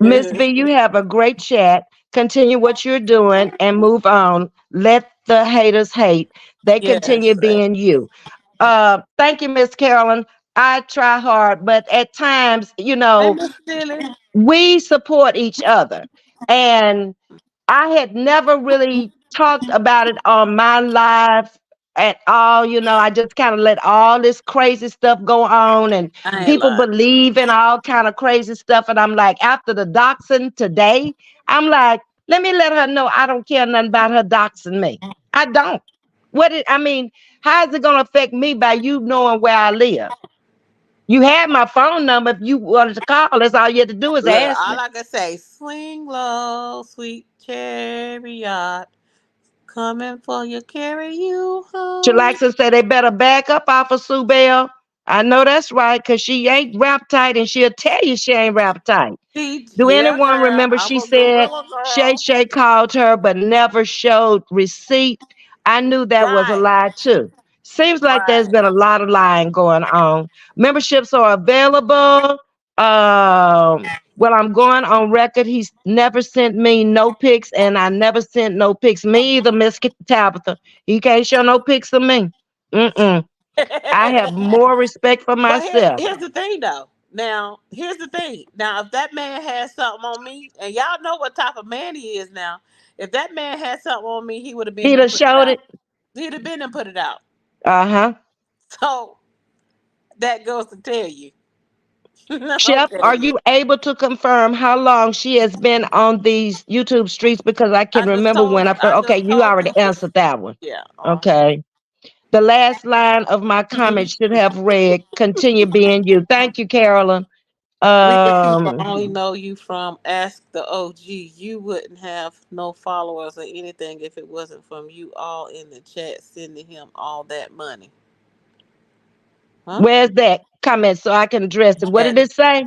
Miss V, is. you have a great chat. Continue what you're doing and move on. Let the haters hate. They continue Yes. being you. Thank you, Miss Carolyn. I try hard, but at times, Hey, Miss Silly. we support each other. And I had never really talked about it on my live at all. I just kind of let all this crazy stuff go on, and I ain't people lying. believe in all kind of crazy stuff. And I'm like, after the doxing today, I'm like, let me let her know I don't care nothing about her doxing me. I don't. I mean, how is it going to affect me by you knowing where I live? You had my phone number. If you wanted to call, that's all you had to do is Look, ask me. all I can say, swing low, sweet chariot, coming for you, carry you home. Chillaxin said they better back up off of Sue Bell. I know that's right, because she ain't rap tight, and she'll tell you she ain't rap tight. Teach, Do yeah, anyone girl, remember I'm she a said gorilla Shay girl. Shay called her but never showed receipt? I knew that was a Right, lie too. Seems like there's right. been a lot of lying going on. Memberships are available. Well, I'm going on record. He's never sent me no pics, and I never sent no pics. Me either, Miss Tabitha. He can't show no pics of me. Mm-mm. I have more respect for But myself. here's the thing, though. Now, here's the thing. Now, if that man had something on me, and y'all know what type of man he is now, if that man had something on me, he would have been He and done put it showed out. it. He'd have been and put it out. Uh-huh. So that goes to tell you. Chef, Okay. are you able to confirm how long she has been on these YouTube streets? Because I can remember when I first. I Okay, just you told already you. answered that one. Yeah. Okay. The last line of my comment should have read, continue being you. Thank you, Carolyn. We the people only Um, know you from Ask the OG. You wouldn't have no followers or anything if it wasn't from you all in the chat sending him all that money. Huh? where's that comment so I can address it? What did And it say?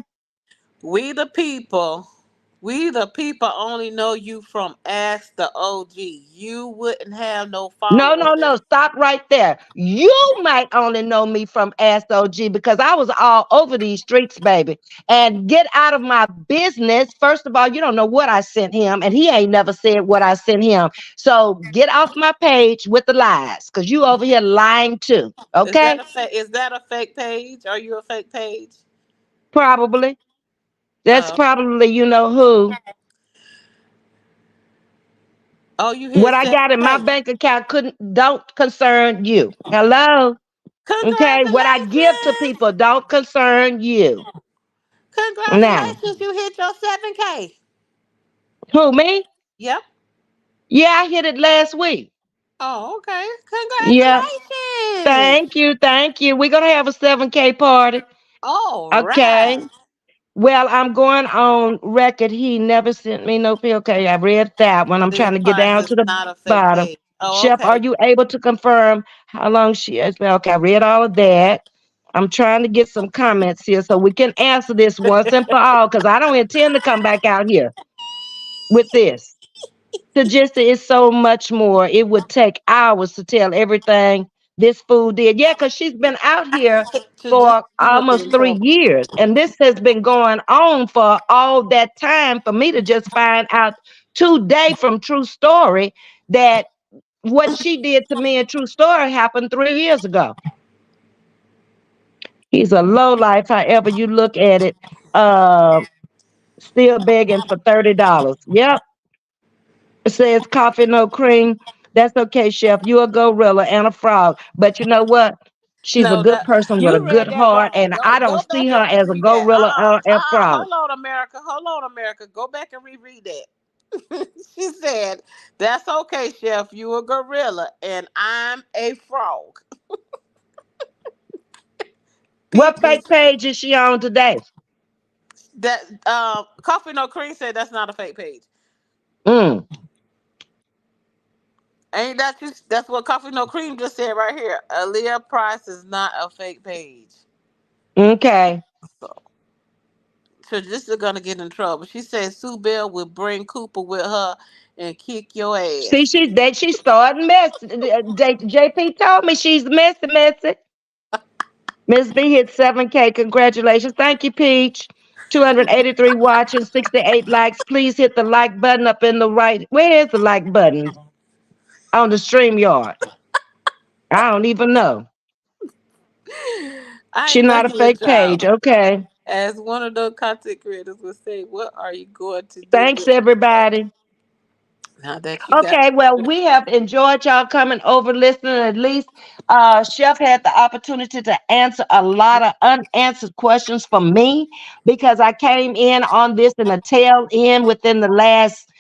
we the people, we the people only know you from Ask the OG. You wouldn't have no No, followers no, if no. Stop right there. You might only know me from Ask OG because I was all over these streets, baby. And get out of my business. First of all, you don't know what I sent him, and he ain't never said what I sent him. So get off my page with the lies, because you over here lying too. Okay? is that a fake page? Are you a fake page? Probably. That's Uh, probably you know who. oh, you What hit I got in my 7K. bank account don't concern you. Hello? Okay? What I give to Congratulations! people don't concern you. Now. Congratulations, you hit your 7K. Who, me? Yep. Yeah, I hit it last week. Oh, okay. Yeah. Congratulations. Thank you. Thank you. We're going to have a 7K party. All Okay. right. Well, I'm going on record. He never sent me no bill. Okay, I read that one. I'm Leah trying to get Price down is to the not a fake bottom. page. Oh, Chef, are okay. you able to confirm how long she has been? Okay, I read all of that. I'm trying to get some comments here so we can answer this once and for all, because I don't intend to come back out here with this. Suggested it's so much more. It would take hours to tell everything this fool did. Yeah, because she's been out here To just for you would get almost in three trouble. years. And this has been going on for all that time for me to just find out today from True Story that what she did to me in True Story happened 3 years ago. He's a low life, however you look at it. Uh, Still begging for $30. Yep. It says coffee, no cream. That's okay, chef. You a gorilla and a frog. But you know what? She's a No, good that person with a you good read that heart, wrong. and I don't Go see back her and as a reread that. gorilla or a frog. Hold on, America. Hold on, America. Go back and reread that. She said, "That's okay, Chef. You a gorilla and I'm a frog." What Peaches. fake page is she on today? That Coffee No Cream said that's not a fake page. Mm, Ain't that just that's what Coffee No Cream just said right here. Aaliyah Price is not a fake page. okay. So, so this is gonna get in trouble. She said Sue Bell would bring Cooper with her and kick your See, ass. she started mess. JP told me she's messy, messy. Ms.V hit 7K. Congratulations. Thank you, Peach. 283 watching, 68 likes. Please hit the like button up in the right. Where is the like button? On the stream yard. I don't even know. I She ain't not a messing with fake page. y'all. Okay. As one of those content creators would say, what are you going to do Thanks, with yourself? everybody. Now that you got Okay, well, we have enjoyed y'all coming over, listening. At least Chef had the opportunity to answer a lot of unanswered questions from me because I came in on this in the tail end within the last,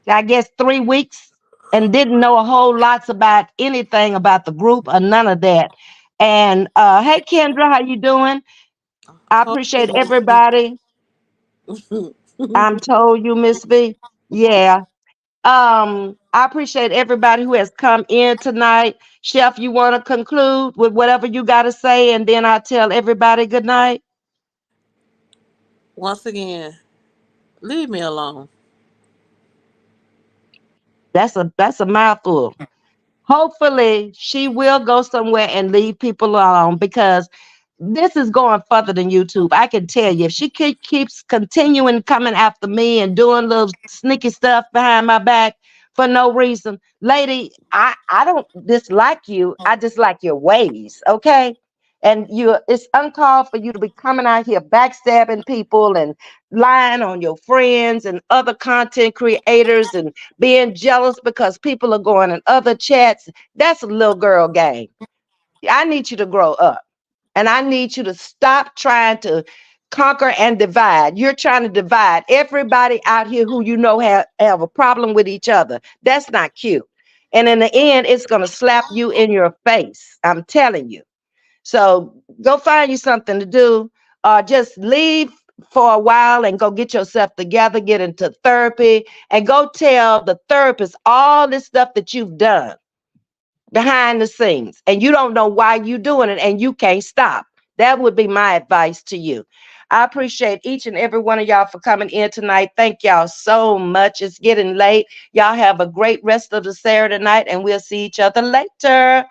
I guess, 3 weeks and didn't know a whole lots about anything about the group or none of that. And hey, Kendra, how you doing? I told you, appreciate Miss V. everybody. I'm told you, Miss V. Yeah. I appreciate everybody who has come in tonight. Chef, you want to conclude with whatever you got to say, and then I'll tell everybody good night. Once again, leave me alone. That's a mouthful. Hopefully, she will go somewhere and leave people alone because this is going further than YouTube. I can tell you, if she keeps continuing coming after me and doing little sneaky stuff behind my back for no reason, lady, I don't dislike you. I dislike your ways, okay? And it's uncalled for you to be coming out here backstabbing people and lying on your friends and other content creators and being jealous because people are going in other chats. That's a little girl game. I need you to grow up. And I need you to stop trying to conquer and divide. You're trying to divide everybody out here who you know have a problem with each other. That's not cute. And in the end, it's going to slap you in your face. I'm telling you. So go find you something to do. Just leave for a while and go get yourself together, get into therapy, and go tell the therapist all this stuff that you've done behind the scenes and you don't know why you're doing it and you can't stop. That would be my advice to you. I appreciate each and every one of y'all for coming in tonight. Thank y'all so much. It's getting late. Y'all have a great rest of the Saturday night and we'll see each other later.